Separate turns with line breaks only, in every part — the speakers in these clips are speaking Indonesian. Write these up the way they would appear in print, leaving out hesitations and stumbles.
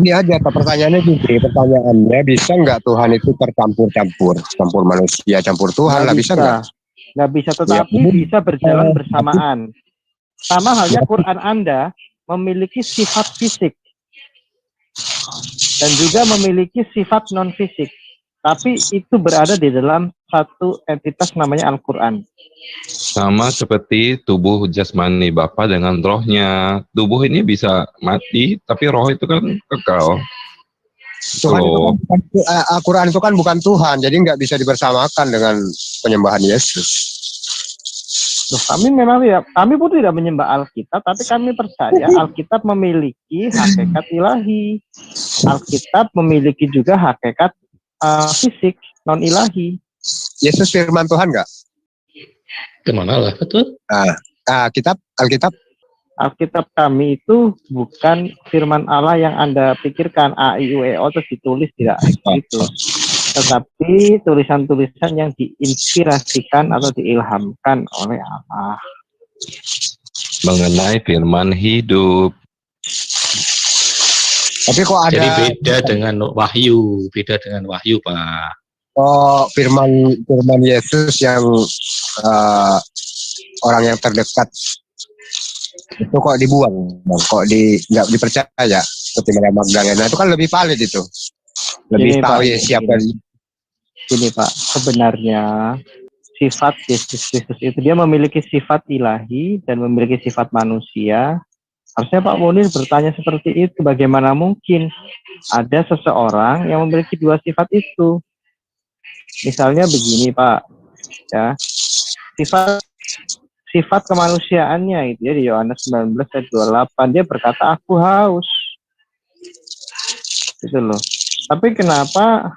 Ini aja pertanyaannya gini, pertanyaannya bisa nggak Tuhan itu tercampur-campur, campur manusia, campur Tuhan lah, bisa nggak?
Nggak bisa,
Ya,
tetapi bisa berjalan bersamaan. Sama halnya Quran Anda memiliki sifat fisik dan juga memiliki sifat non fisik, tapi itu berada di dalam satu entitas namanya Al-Quran.
Sama seperti tubuh jasmani Bapa dengan rohnya. Tubuh ini bisa mati, tapi roh itu kan kekal.
Tuhan itu kan Al-Quran itu kan bukan Tuhan, jadi nggak bisa dibersamakan dengan penyembahan Yesus.
Loh, kami pun tidak menyembah Alkitab, tapi kami percaya Alkitab memiliki hakikat ilahi. Alkitab memiliki juga hakikat fisik non ilahi.
Yesus firman Tuhan nggak?
Kemana lah, betul?
Alkitab kami itu bukan firman Allah yang Anda pikirkan A, I, U, E, O terus ditulis, tidak itu. Tetapi tulisan-tulisan yang diinspirasikan atau diilhamkan oleh Allah.
Mengenai firman hidup.
Tapi kok ada...
Jadi beda dengan wahyu, Pak.
Oh, firman Yesus yang orang yang terdekat itu kok dibuang, Bang? Kok nggak dipercaya seperti Maria Magdalena? Itu kan lebih valid itu. Lebih tahu ya siapa.
Gini Pak, sebenarnya sifat Yesus Kristus itu dia memiliki sifat ilahi dan memiliki sifat manusia. Harusnya Pak Munir bertanya seperti itu, bagaimana mungkin ada seseorang yang memiliki dua sifat itu? Misalnya begini Pak, ya, sifat kemanusiaannya itu ya, di Yohanes 19 ayat 28 dia berkata aku haus, gitu loh. Tapi kenapa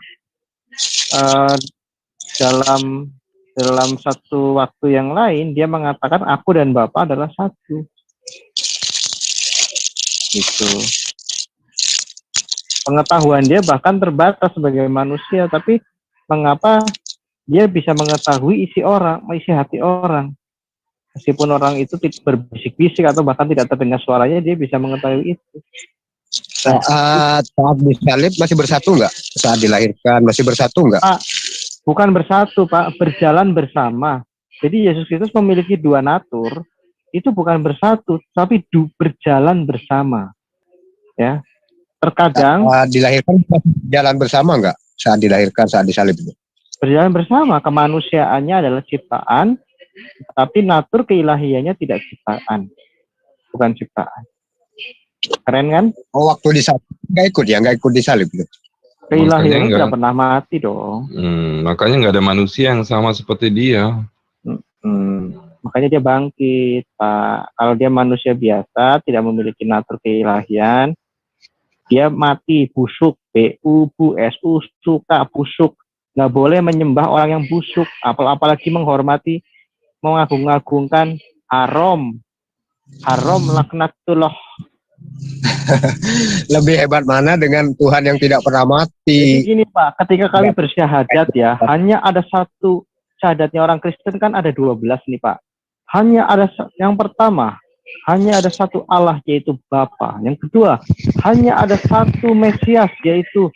dalam satu waktu yang lain dia mengatakan aku dan Bapa adalah satu, gitu. Pengetahuan dia bahkan terbatas sebagai manusia, tapi mengapa dia bisa mengetahui isi hati orang, meskipun orang itu tidak berbisik-bisik atau bahkan tidak terdengar suaranya, dia bisa mengetahui itu.
Saat disalib masih bersatu nggak? Saat dilahirkan masih bersatu nggak?
Bukan bersatu Pak, berjalan bersama. Jadi Yesus Kristus memiliki dua natur, itu bukan bersatu, tapi berjalan bersama. Ya, terkadang
dilahirkan jalan bersama nggak? Saat dilahirkan, saat disalib itu?
Berjalan bersama, kemanusiaannya adalah ciptaan, tapi natur keilahiannya tidak ciptaan, bukan ciptaan. Keren kan?
Oh, waktu disalib nggak ikut disalib itu.
Keilahiannya tidak pernah mati dong.
Makanya nggak ada manusia yang sama seperti dia.
Makanya dia bangkit, Pak. Kalau dia manusia biasa, tidak memiliki natur keilahian, dia mati, busuk, B-U-S-U, suka, busuk. Nggak boleh menyembah orang yang busuk, apalagi menghormati, mengagung-agungkan haram laknatullah.
Lebih hebat mana dengan Tuhan yang tidak pernah mati?
Jadi gini Pak, ketika kami bersyahadat ya, hanya ada satu syahadatnya orang Kristen kan ada 12 nih Pak. Hanya ada yang pertama, hanya ada satu Allah yaitu Bapa. Yang kedua, hanya ada satu Mesias yaitu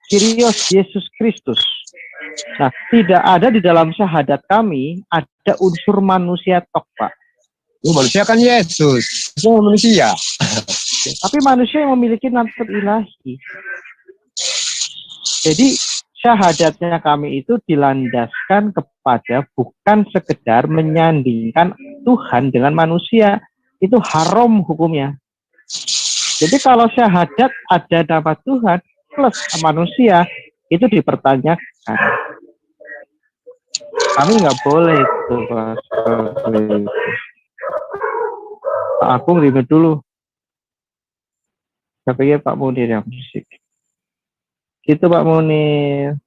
Kyrios Yesus Kristus. Nah, tidak ada di dalam syahadat kami ada unsur manusia tok Pak.
Manusia kan Yesus, itu manusia.
Tapi manusia yang memiliki natur ilahi. Jadi syahadatnya kami itu dilandaskan kepada bukan sekedar menyandingkan Tuhan dengan manusia. Itu haram hukumnya. Jadi kalau syahadat ada nama Tuhan plus manusia, itu dipertanyakan. Kami nggak boleh itu Pak. Pak Agung ribet dulu. Saya pikir Pak Munir yang berisik. Itu Pak Munir.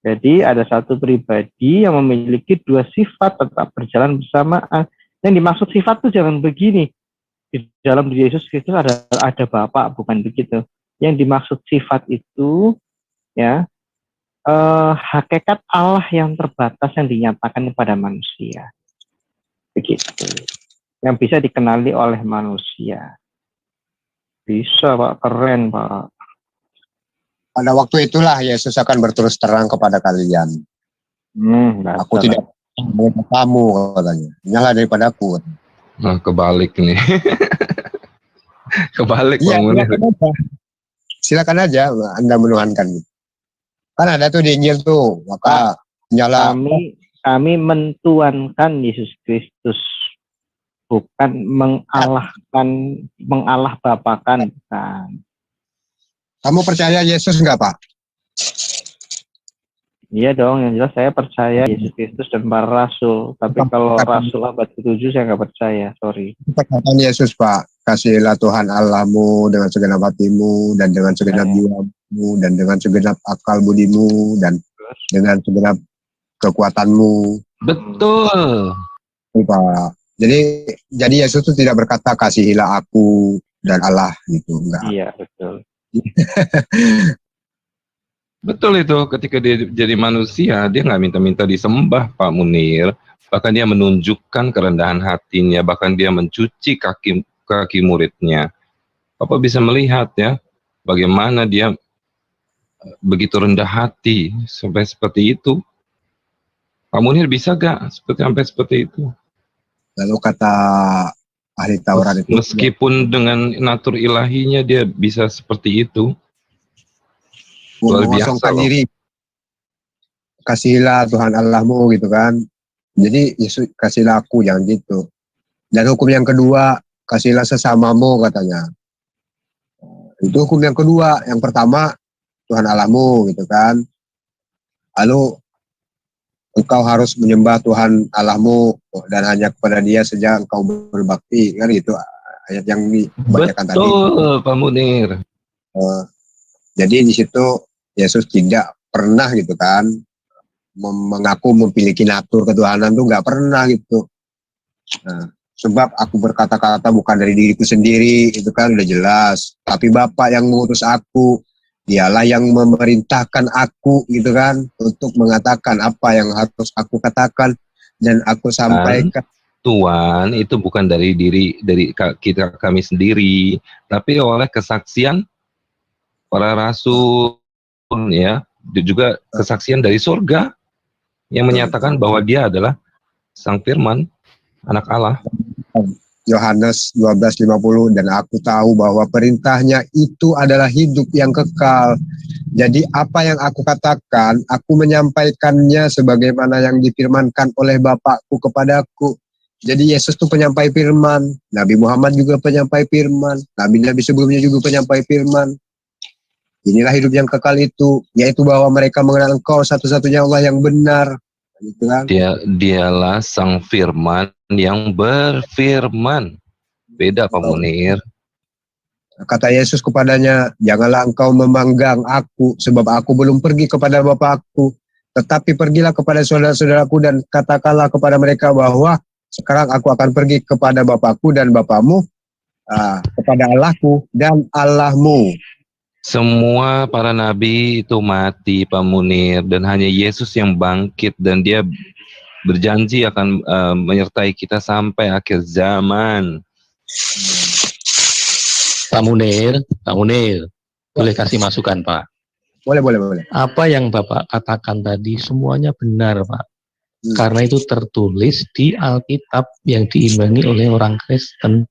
Jadi ada satu pribadi yang memiliki dua sifat tetap berjalan bersamaan. Yang dimaksud sifat itu jangan begini. Di dalam diri Yesus Kristus ada Bapa, bukan begitu. Yang dimaksud sifat itu ya hakikat Allah yang terbatas yang dinyatakan kepada manusia. Begitu. Yang bisa dikenali oleh manusia. Bisa Pak, keren Pak.
Pada waktu itulah Yesus akan berterus terang kepada kalian. Aku
Dasar.
tidak mau kamu, katanya. Nyala daripada aku.
Nah, kebalik nih. Kebalik
Iya,
Pak Munir.
silakan aja. Silakan aja Anda menuhankan. Kan ada tuh di Injil tuh, maka nyala.
Kami mentuankan Yesus Kristus, bukan mengalah bapakan, bukan.
Kamu percaya Yesus nggak, Pak?
Iya dong, yang jelas saya percaya Yesus Kristus dan para rasul. Tapi kalau rasul abad ke-7 saya nggak percaya, sorry.
Perkataan Yesus, Pak. Kasihlah Tuhan Allahmu dengan segenap hatimu dan dengan segenap jiwamu dan dengan segenap akal budimu dan dengan segenap kekuatanmu.
Betul.
Pak. Jadi Yesus itu tidak berkata kasihilah aku dan Allah gitu, enggak.
Iya, betul.
Betul itu, ketika dia jadi manusia, dia nggak minta-minta disembah, Pak Munir. Bahkan dia menunjukkan kerendahan hatinya, bahkan dia mencuci kaki muridnya. Bapak bisa melihat ya, bagaimana dia begitu rendah hati sampai seperti itu. Pak Munir bisa gak sampai seperti itu?
Lalu kata ahli Taurat itu,
meskipun dengan natur ilahinya dia bisa seperti itu. Luar biasa
mengosongkan
loh.
diri. Kasihilah Tuhan Allahmu gitu kan. Jadi Yesus kasihlah aku, jangan gitu. Dan hukum yang kedua, kasihlah sesamamu katanya. Itu hukum yang kedua. Yang pertama, Tuhan Allahmu gitu kan. Lalu engkau harus menyembah Tuhan Allahmu dan hanya kepada Dia saja engkau berbakti, kan gitu ayat yang dibacakan tadi.
Betul, Pak Munir.
Jadi di situ Yesus tidak pernah gitu kan mengaku memiliki natur ketuhanan, tuh nggak pernah gitu. Nah, sebab aku berkata-kata bukan dari diriku sendiri, itu kan udah jelas. Tapi Bapa yang mengutus aku, Dialah yang memerintahkan aku gitu kan untuk mengatakan apa yang harus aku katakan dan aku sampaikan.
Tuhan itu bukan dari kami sendiri, tapi oleh kesaksian para rasul ya, juga kesaksian dari surga yang menyatakan bahwa Dia adalah Sang Firman, Anak Allah.
Yohanes 12:50, dan aku tahu bahwa perintahnya itu adalah hidup yang kekal. Jadi apa yang aku katakan, aku menyampaikannya sebagaimana yang difirmankan oleh Bapakku kepadaku. Jadi Yesus itu penyampai firman, Nabi Muhammad juga penyampai firman, Nabi-Nabi sebelumnya juga penyampai firman. Inilah hidup yang kekal itu, yaitu bahwa mereka mengenal Engkau satu-satunya Allah yang benar. Gitu kan?
Dialah Sang Firman yang berfirman. Beda Pak Munir.
Kata Yesus kepadanya, janganlah engkau memanggang aku, sebab aku belum pergi kepada Bapakku. Tetapi pergilah kepada saudara-saudaraku dan katakanlah kepada mereka bahwa sekarang aku akan pergi kepada Bapakku dan Bapakmu, kepada Allahku dan Allahmu.
Semua para nabi itu mati Pak Munir, dan hanya Yesus yang bangkit, dan Dia berjanji akan menyertai kita sampai akhir zaman.
Pak Munir, boleh kasih masukan Pak?
Boleh.
Apa yang Bapak katakan tadi semuanya benar Pak. Karena itu tertulis di Alkitab yang diimani oleh orang Kristen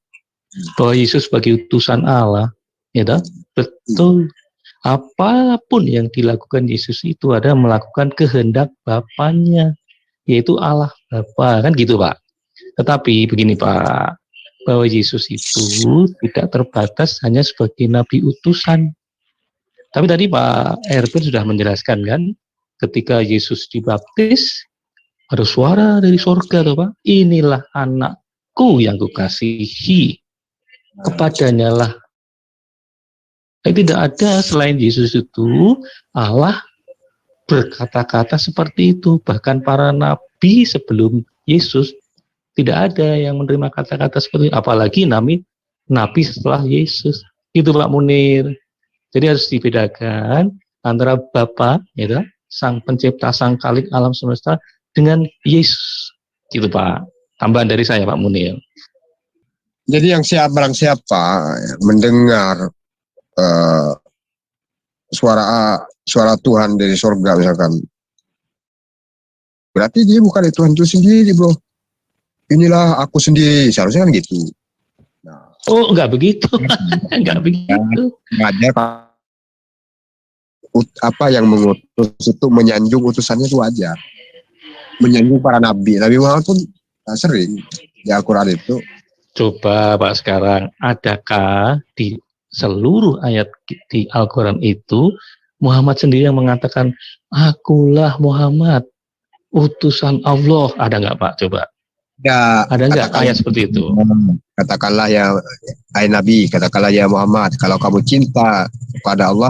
bahwa Yesus sebagai utusan Allah, ya toh? Betul. Apapun yang dilakukan Yesus itu adalah melakukan kehendak Bapaknya, yaitu Allah Bapa, kan gitu Pak. Tetapi begini Pak, bahwa Yesus itu tidak terbatas hanya sebagai nabi utusan. Tapi tadi Pak Herbert sudah menjelaskan kan, ketika Yesus dibaptis, ada suara dari surga tuh Pak, inilah anakku yang kukasihi, kepadanya lah. Tidak ada selain Yesus itu Allah berkata-kata seperti itu. Bahkan para nabi sebelum Yesus tidak ada yang menerima kata-kata seperti itu. Apalagi nabi setelah Yesus. Itu Pak Munir. Jadi harus dibedakan antara Bapa, ya, Sang Pencipta, Sang Khalik alam semesta, dengan Yesus. Gitu Pak. Tambahan dari saya Pak Munir.
Jadi yang barang siapa mendengar suara Tuhan dari surga misalkan, berarti dia bukan Tuhan itu sendiri, bro. Inilah aku sendiri, seharusnya kan gitu. Nah,
Oh, enggak begitu. Enggak begitu.
wajar apa yang mengutus itu menyanjung utusannya itu wajar. Menyanjung para nabi. Nabi Muhammad pun sering di Al-Quran itu.
Coba Pak sekarang, adakah di seluruh ayat di Al-Quran itu Muhammad sendiri yang mengatakan, akulah Muhammad, utusan Allah? Ada nggak Pak? Coba.
Ya,
Ada nggak ayat seperti itu?
katakanlah ya, hai Nabi, katakanlah ya Muhammad, kalau kamu cinta kepada Allah,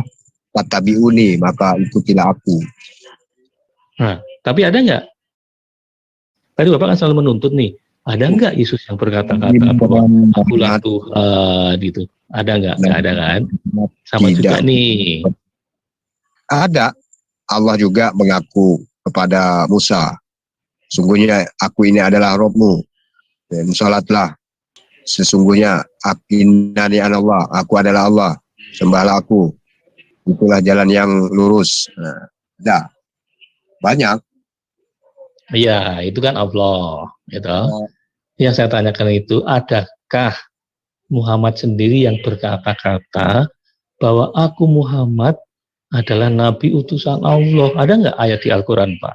fattabi'uni, maka ikutilah aku.
Nah, tapi ada nggak? Tadi Bapak kan selalu menuntut nih, ada nggak Yesus yang berkata-kata bahwa akulah Tuhan gitu? Ada nggak? Nggak ada kan? Sama
Tidak.
juga nih.
Ada. Allah juga mengaku kepada Musa, sungguhnya aku ini adalah Robmu, dan sholatlah, sesungguhnya innani anallah, aku adalah Allah, sembahlah aku, itulah jalan yang lurus. Nah, ada banyak.
Iya, itu kan Allah, gitu. Yang saya tanyakan itu, adakah Muhammad sendiri yang berkata-kata bahwa aku Muhammad adalah nabi utusan Allah? Ada nggak ayat di Al-Quran, Pak?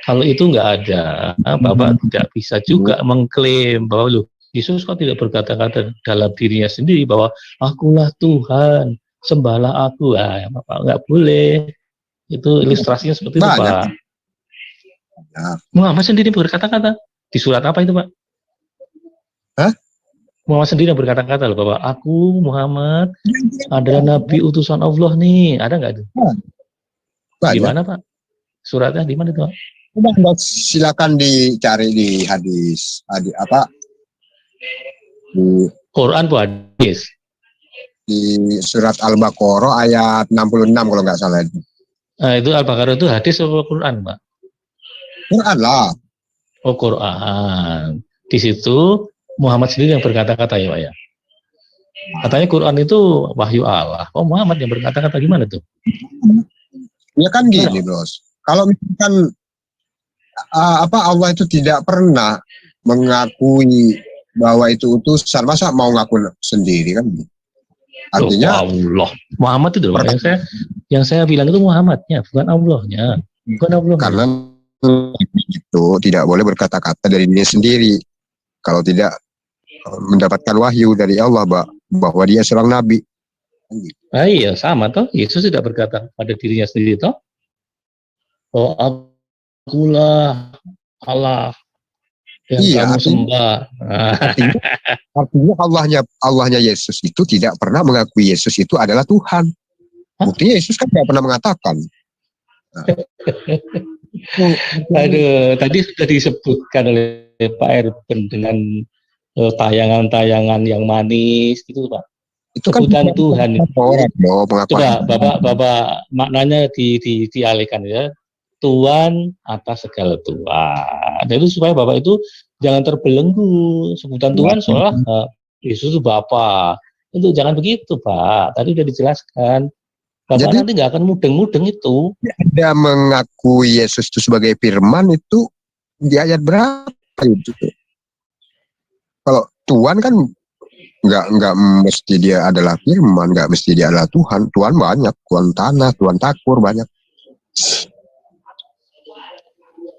Kalau itu nggak ada, Bapak tidak bisa juga mengklaim bahwa loh, Yesus kok tidak berkata-kata dalam dirinya sendiri bahwa akulah Tuhan, sembahlah aku. Bapak nggak boleh. Itu ilustrasinya seperti itu,
Banyak.
Pak. Muhammad sendiri berkata-kata di surat apa itu, Pak?
Hah?
Muhammad sendiri yang berkata-kata loh bahwa aku Muhammad adalah nabi utusan Allah nih. Ada nggak itu? Di
Banyak.
mana, Pak? Suratnya di mana itu, Pak?
Silakan dicari di hadis apa? Di
Quran bu hadis.
Di surat Al-Baqarah ayat 66 kalau nggak salah itu.
Nah, itu Al-Baqarah itu hadis atau Quran, Pak?
Quran lah.
Oh, Quran. Di situ Muhammad sendiri yang berkata-kata ya, Pak ya. Katanya Quran itu wahyu Allah. Oh, Muhammad yang berkata-kata gimana tuh?
Ya kan gini, Bros. Kalau misalkan Allah itu tidak pernah mengakui bahwa itu utusan, masa mau ngaku sendiri kan? Artinya
Allah. Muhammad itu Pak, yang saya bilang itu Muhammadnya, bukan Allahnya. Bukan Allah.
Karena itu tidak boleh berkata-kata dari dirinya sendiri kalau tidak mendapatkan wahyu dari Allah bahwa dia seorang nabi.
Iya, sama toh. Yesus tidak berkata pada dirinya sendiri toh. Oh, akulah Allah yang kamu sembah.
Artinya Allahnya Yesus itu tidak pernah mengakui Yesus itu adalah Tuhan. Buktinya Yesus kan tidak pernah mengatakan.
Aduh, tadi sudah disebutkan oleh Pak Erben dengan tayangan-tayangan yang manis gitu, Pak. Itu sebutan kan Tuhan. Coba Bapak maknanya dialihkan ya. Tuhan atas segala Tuhan. Jadi supaya Bapak itu jangan terbelenggu. Sebutan Tuhan seolah Yesus itu Bapa. Itu jangan begitu, Pak. Tadi sudah dijelaskan. Bapak jadi, nanti nggak akan mudeng-mudeng itu.
Ada mengakui Yesus itu sebagai firman itu di ayat berapa itu? Kalau Tuhan kan nggak mesti dia adalah firman, nggak mesti dia adalah Tuhan. Tuhan banyak, Tuhan tanah, Tuhan takur banyak.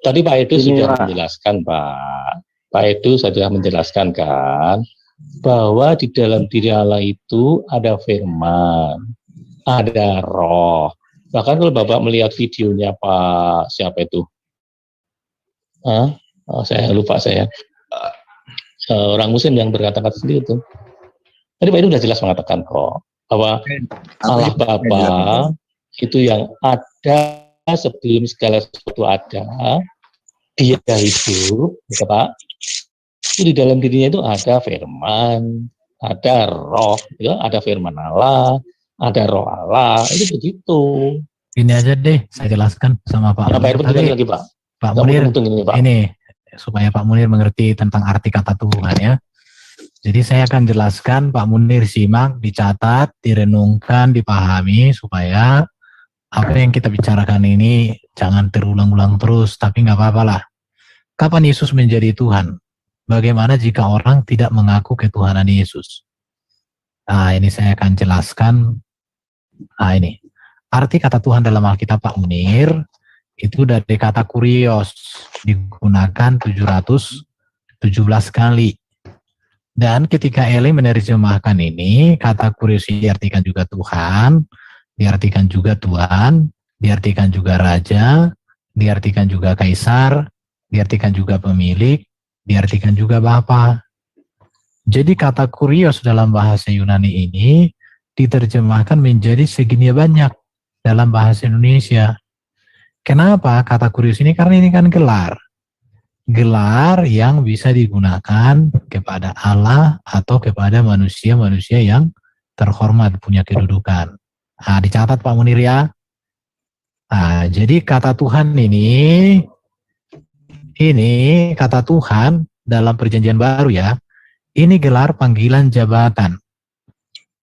Tadi Pak Edu sudah menjelaskan, Pak. Pak Edu sudah menjelaskan kan bahwa di dalam diri Allah itu ada firman, ada roh. Bahkan kalau Bapak melihat videonya Pak siapa itu? Saya lupa saya. Orang Muslim yang berkata-kata sendiri itu. Tadi Pak Edu sudah jelas mengatakan kok bahwa Allah Bapa itu yang ada sebelum segala sesuatu ada. Dia hidup, ya Pak. Itu di dalam dirinya itu ada firman, ada roh, ya, ada firman Allah, ada roh Allah, itu begitu.
Ini aja deh, saya jelaskan sama Pak Munir tadi.
Lagi, Pak.
Pak Munir, ini supaya Pak Munir mengerti tentang arti kata Tuhan ya. Jadi saya akan jelaskan, Pak Munir simak, dicatat, direnungkan, dipahami supaya apa yang kita bicarakan ini jangan terulang-ulang terus, tapi nggak apa-apa lah. Kapan Yesus menjadi Tuhan? Bagaimana jika orang tidak mengaku ketuhanan Yesus? Nah, ini saya akan jelaskan. Nah, ini. Arti kata Tuhan dalam Alkitab, Pak Munir, itu dari kata kurios, digunakan 717 kali. Dan ketika Eli menerjemahkan ini, kata kurios diartikan juga Tuhan, diartikan juga Tuhan, diartikan juga Raja, diartikan juga Kaisar, diartikan juga pemilik, diartikan juga Bapa. Jadi kata kurios dalam bahasa Yunani ini diterjemahkan menjadi segini banyak dalam bahasa Indonesia. Kenapa kata kurios ini? Karena ini kan gelar. Gelar yang bisa digunakan kepada Allah atau kepada manusia-manusia yang terhormat, punya kedudukan. Nah, dicatat Pak Munir ya. Nah, jadi kata Tuhan ini kata Tuhan dalam perjanjian baru ya, ini gelar panggilan jabatan.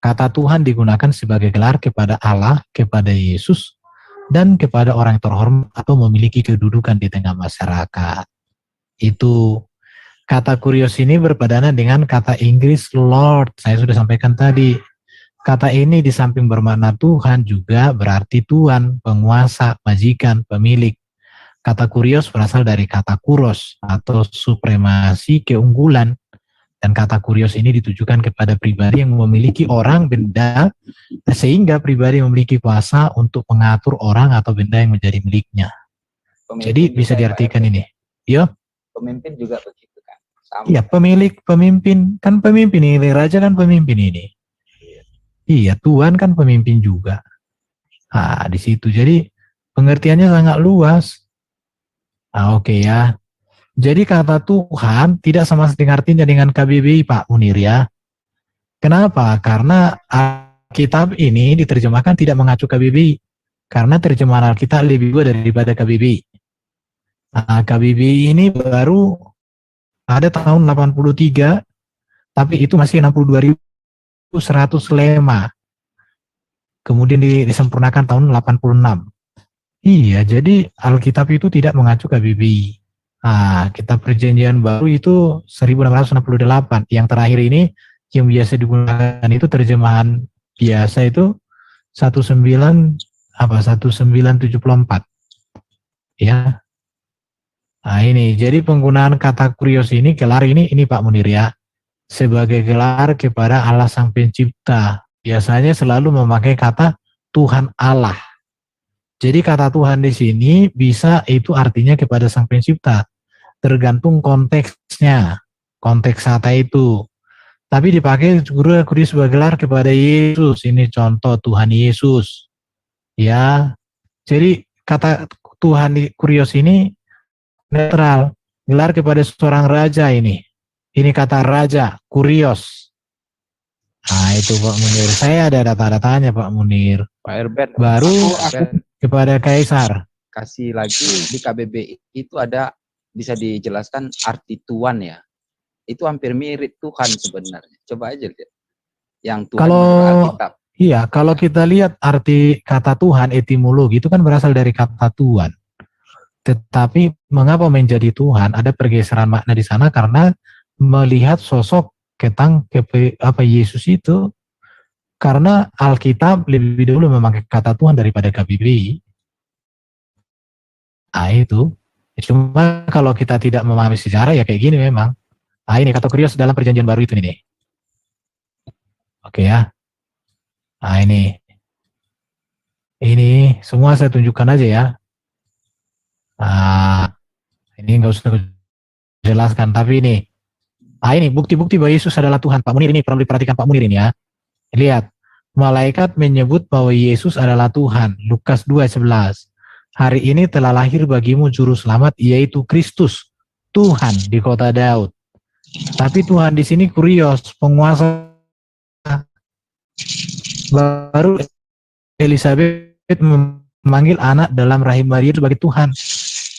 Kata Tuhan digunakan sebagai gelar kepada Allah, kepada Yesus, dan kepada orang terhormat atau memiliki kedudukan di tengah masyarakat. Itu kata kurios ini berpadanan dengan kata Inggris Lord. Saya sudah sampaikan tadi. Kata ini di samping bermakna Tuhan juga berarti tuan, penguasa, majikan, pemilik. Kata kurios berasal dari kata kuros atau supremasi, keunggulan. Dan kata kurios ini ditujukan kepada pribadi yang memiliki orang, benda, sehingga pribadi memiliki kuasa untuk mengatur orang atau benda yang menjadi miliknya.
Pemimpin
Jadi bisa diartikan ini. Yo.
Pemimpin juga begitu kan. Sama.
Iya, pemilik, pemimpin. Kan pemimpin ini, raja kan pemimpin ini. Iya, Tuhan kan pemimpin juga. Nah, di situ. Jadi pengertiannya sangat luas. Nah, oke ya. Jadi kata Tuhan tidak sama sekali artinya dengan KBBI, Pak Munir ya. Kenapa? Karena Alkitab ini diterjemahkan tidak mengacu KBBI. Karena terjemahan Alkitab lebih luas daripada KBBI. Nah, KBBI ini baru ada tahun 83, tapi itu masih 62.100 lema. Kemudian disempurnakan tahun 86. Iya, jadi Alkitab itu tidak mengacu KBBI. Nah, kitab perjanjian baru itu 1668. Yang terakhir ini yang biasa digunakan itu terjemahan biasa itu 1974. Ya. Nah ini, jadi penggunaan kata kurios ini, gelar ini Pak Munir ya, sebagai gelar kepada Allah Sang Pencipta. Biasanya selalu memakai kata Tuhan Allah. Jadi kata Tuhan di sini bisa itu artinya kepada Sang Pencipta. Tergantung konteksnya, konteks kata itu. Tapi dipakai kurios sebagai gelar kepada Yesus. Ini contoh Tuhan Yesus. Ya, jadi kata Tuhan di kurios ini netral, gelar kepada seorang raja ini. Ini kata raja, kurios. Nah itu Pak Munir. Saya ada data-datanya Pak Munir.
Pak Herbert.
Baru aku kepada kaisar.
Kasih lagi di KBBI itu ada, bisa dijelaskan arti tuan ya. Itu hampir mirip Tuhan sebenarnya. Coba aja lihat. Yang Tuhan menurut Alkitab.
Iya, kalau kita lihat arti kata Tuhan, etimologi itu kan berasal dari kata Tuhan. Tetapi mengapa menjadi Tuhan? Ada pergeseran makna di sana karena melihat sosok Yesus itu, karena Alkitab lebih dulu memakai kata Tuhan daripada KBBI. Nah itu. Cuma kalau kita tidak memahami sejarah ya kayak gini memang. Nah ini kata kurios dalam perjanjian baru itu nih. Oke ya. Nah ini semua saya tunjukkan aja ya. Nah, ini nggak usah jelaskan, tapi ini bukti-bukti bahwa Yesus adalah Tuhan. Pak Munir ini perlu diperhatikan Pak Munir ini ya. Lihat, malaikat menyebut bahwa Yesus adalah Tuhan. Lukas 2:11. Hari ini telah lahir bagimu juru selamat, yaitu Kristus, Tuhan di kota Daud. Tapi Tuhan di sini kurios, penguasa. Baru Elizabeth memanggil anak dalam rahim Maria sebagai Tuhan.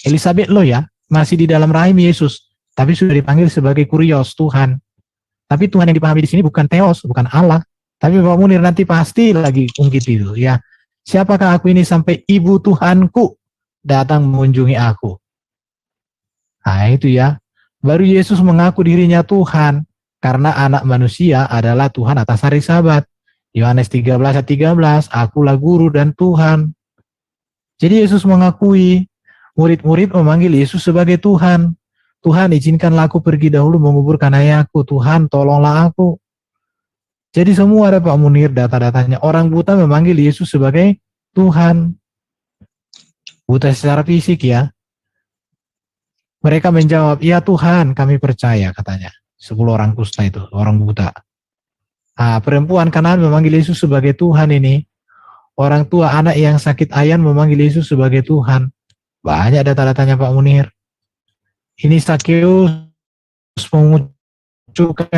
Elizabeth loh ya, masih di dalam rahim Yesus, tapi sudah dipanggil sebagai kurios Tuhan. Tapi Tuhan yang dipahami di sini bukan Theos, bukan Allah. Tapi Pak Munir nanti pasti lagi ungkit itu ya. Siapakah aku ini sampai ibu Tuhanku datang mengunjungi aku? Nah itu ya. Baru Yesus mengaku dirinya Tuhan karena anak manusia adalah Tuhan atas hari Sabat. Yohanes 13 ayat 13, akulah guru dan Tuhan. Jadi Yesus mengakui, murid-murid memanggil Yesus sebagai Tuhan. Tuhan, izinkanlah aku pergi dahulu menguburkan ayahku. Tuhan, tolonglah aku. Jadi semua ada Pak Munir data-datanya. Orang buta memanggil Yesus sebagai Tuhan. Buta secara fisik ya. Mereka menjawab, ya Tuhan, kami percaya katanya. 10 orang kusta itu, orang buta. Nah, perempuan Kanaan memanggil Yesus sebagai Tuhan ini. Orang tua anak yang sakit ayan memanggil Yesus sebagai Tuhan. Banyak data-datanya Pak Munir. Ini Sakeus mengucuk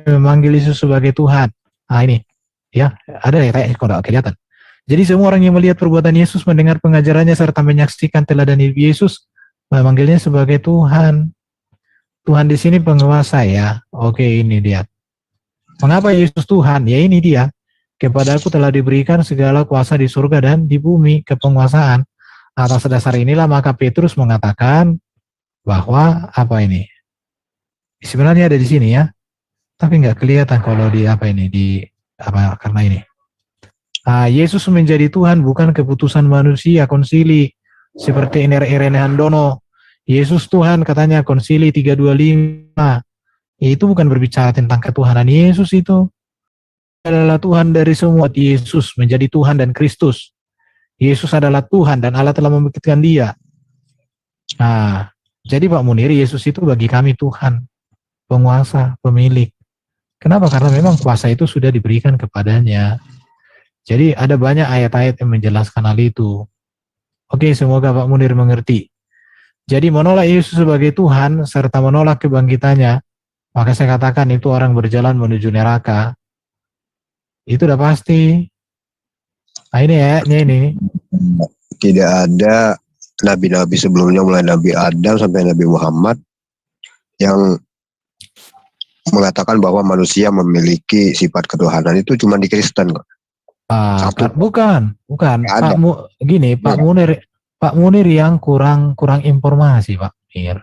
memanggil Yesus sebagai Tuhan. Nah ini, ya ada ya kayak kalau kelihatan. Jadi semua orang yang melihat perbuatan Yesus, mendengar pengajarannya serta menyaksikan teladan Yesus, memanggilnya sebagai Tuhan. Tuhan di sini penguasa ya. Oke, ini dia. Mengapa Yesus Tuhan? Ya ini dia. Kepadaku telah diberikan segala kuasa di surga dan di bumi, kepenguasaan. Atas dasar inilah maka Petrus mengatakan bahwa apa ini? Sebenarnya ada di sini ya. Tapi nggak kelihatan kalau di apa ini, di apa karena ini. Yesus menjadi Tuhan bukan keputusan manusia, konsili seperti Irene Handono. Yesus Tuhan katanya konsili 325. Itu bukan berbicara tentang ketuhanan Yesus, itu adalah Tuhan dari semua. Yesus menjadi Tuhan dan Kristus. Yesus adalah Tuhan dan Allah telah membuktikan dia. Nah, jadi Pak Munir, Yesus itu bagi kami Tuhan, penguasa, pemilik. Kenapa? Karena memang kuasa itu sudah diberikan kepadanya. Jadi ada banyak ayat-ayat yang menjelaskan hal itu. Oke, semoga Pak Munir mengerti. Jadi menolak Yesus sebagai Tuhan serta menolak kebangkitannya, maka saya katakan itu orang berjalan menuju neraka. Itu udah pasti. Nah ini ayatnya ini.
Tidak ada nabi-nabi sebelumnya, mulai Nabi Adam sampai Nabi Muhammad, yang mengatakan bahwa manusia memiliki sifat ketuhanan. Itu cuma di Kristen kok.
Bukan. Pak Munir yang kurang informasi Pak Munir.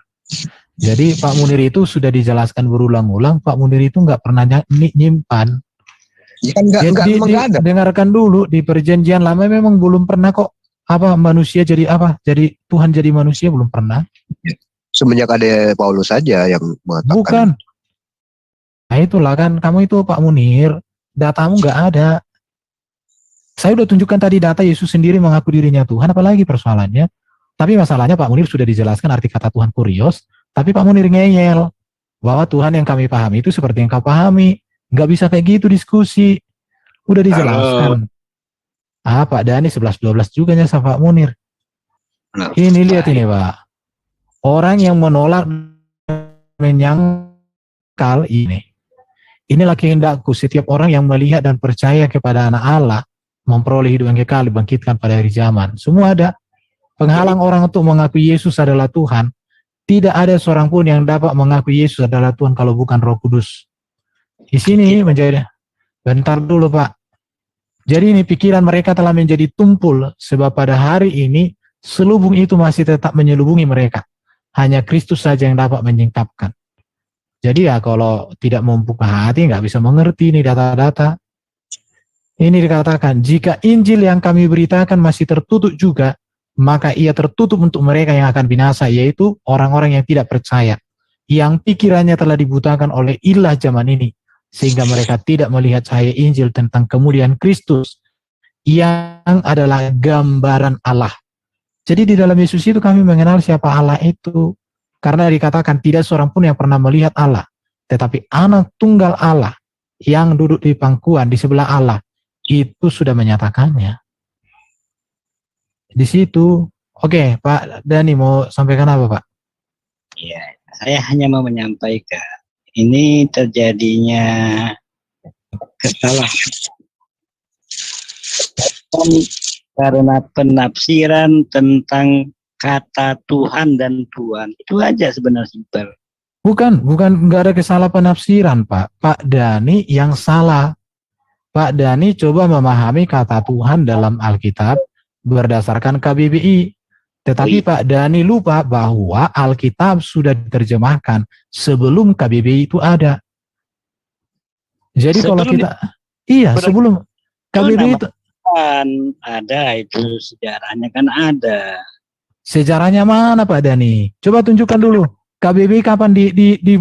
Jadi Pak Munir itu sudah dijelaskan berulang-ulang. Pak Munir itu nggak pernah nyimpan.
Ya kan enggak ada.
Dengarkan dulu, di perjanjian lama memang belum pernah kok manusia jadi jadi Tuhan jadi manusia, belum pernah.
Semenjak ada Paulus saja yang mengatakan.
Bukan. Nah itulah kan, kamu itu Pak Munir, datamu nggak ada. Saya udah tunjukkan tadi data Yesus sendiri mengaku dirinya Tuhan, apalagi persoalannya. Tapi masalahnya Pak Munir sudah dijelaskan arti kata Tuhan kurios, tapi Pak Munir ngeyel bahwa Tuhan yang kami pahami itu seperti yang kau pahami. Nggak bisa kayak gitu diskusi. Udah dijelaskan. Pak Dhani 11-12 juga nyasa Pak Munir. Ini lihat ini Pak. Orang yang menolak menyangkal ini. Inilah kehendakku, setiap orang yang melihat dan percaya kepada anak Allah memperoleh hidup yang kekal, dibangkitkan pada hari zaman. Semua ada. Penghalang orang untuk mengakui Yesus adalah Tuhan. Tidak ada seorang pun yang dapat mengakui Yesus adalah Tuhan kalau bukan Roh Kudus. Di sini menjadi, bentar dulu Pak. Jadi ini pikiran mereka telah menjadi tumpul, sebab pada hari ini selubung itu masih tetap menyelubungi mereka. Hanya Kristus saja yang dapat menyingkapkan. Jadi ya kalau tidak membuka hati nggak bisa mengerti ini data-data. Ini dikatakan, jika Injil yang kami beritakan masih tertutup juga, maka ia tertutup untuk mereka yang akan binasa, yaitu orang-orang yang tidak percaya, yang pikirannya telah dibutakan oleh ilah zaman ini, sehingga mereka tidak melihat cahaya Injil tentang kemuliaan Kristus, yang adalah gambaran Allah. Jadi di dalam Yesus itu kami mengenal siapa Allah itu, karena dikatakan tidak seorang pun yang pernah melihat Allah, tetapi anak tunggal Allah yang duduk di pangkuan di sebelah Allah, itu sudah menyatakannya. Di situ, oke, Pak Dhani mau sampaikan apa Pak?
Iya, saya hanya mau menyampaikan ini terjadinya kesalahan karena penafsiran tentang kata Tuhan dan Tuhan. Itu aja sebenarnya simpel.
Bukan, nggak ada kesalah penafsiran, Pak. Pak Dani yang salah. Pak Dani coba memahami kata Tuhan dalam Alkitab berdasarkan KBBI. Tetapi Pak Dani lupa bahwa Alkitab sudah diterjemahkan sebelum KBBI itu ada. Jadi kalau kita, sebelum KBBI itu
kan ada itu sejarahnya kan ada.
sejarahnya mana Pak Dani? Coba tunjukkan dulu. KBBI kapan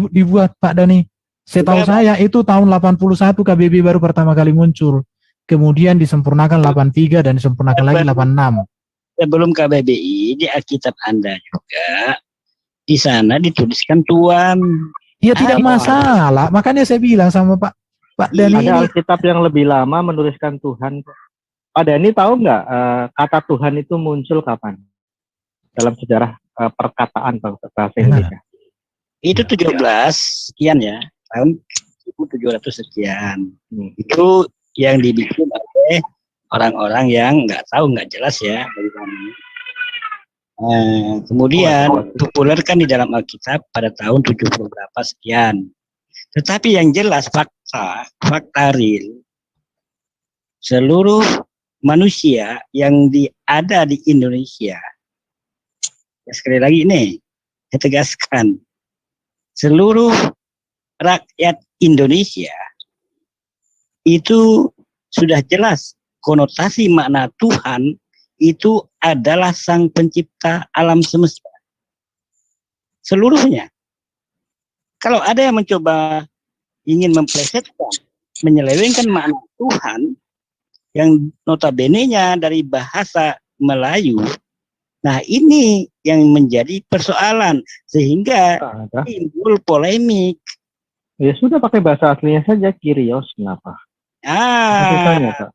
dibuat Pak Dani? Setahu saya itu tahun 81 KBBI baru pertama kali muncul. Kemudian disempurnakan 83 dan disempurnakan lagi 86.
Sebelum KBBI di Alkitab Anda juga di sana dituliskan Tuhan.
Ya tidak masalah. Makanya saya bilang sama Pak Dani
Ada
ini.
Alkitab yang lebih lama menuliskan Tuhan. Pak Dani tahu nggak kata Tuhan itu muncul kapan dalam sejarah perkataan bahasa Indonesia?
Itu 17 sekian ya, tahun 1700 sekian. Itu yang dibikin oleh orang-orang yang nggak tahu, nggak jelas ya dari kami. Kemudian populerkan di dalam Alkitab pada tahun 70 berapa sekian. Tetapi yang jelas fakta real, seluruh manusia yang ada di Indonesia, ya sekali lagi nih, saya tegaskan, seluruh rakyat Indonesia itu sudah jelas konotasi makna Tuhan itu adalah Sang Pencipta alam semesta. Seluruhnya. Kalau ada yang mencoba ingin memplesetkan, menyelewengkan makna Tuhan yang notabene-nya dari bahasa Melayu, nah ini yang menjadi persoalan sehingga timbul polemik.
Ya sudah pakai bahasa aslinya saja, Kyrios, kenapa? Susahnya, Pak.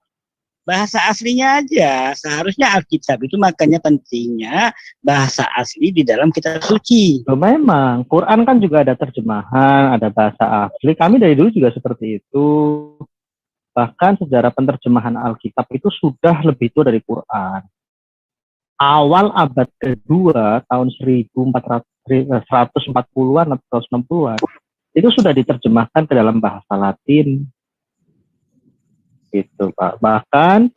Bahasa aslinya aja. Seharusnya Alkitab itu makanya pentingnya bahasa asli di dalam kitab suci.
Memang, Quran kan juga ada terjemahan, ada bahasa asli. Kami dari dulu juga seperti itu. Bahkan sejarah penerjemahan Alkitab itu sudah lebih tua dari Quran. Awal abad kedua, tahun 140-an atau 160-an, itu sudah diterjemahkan ke dalam bahasa Latin. Gitu, Pak. Bahkan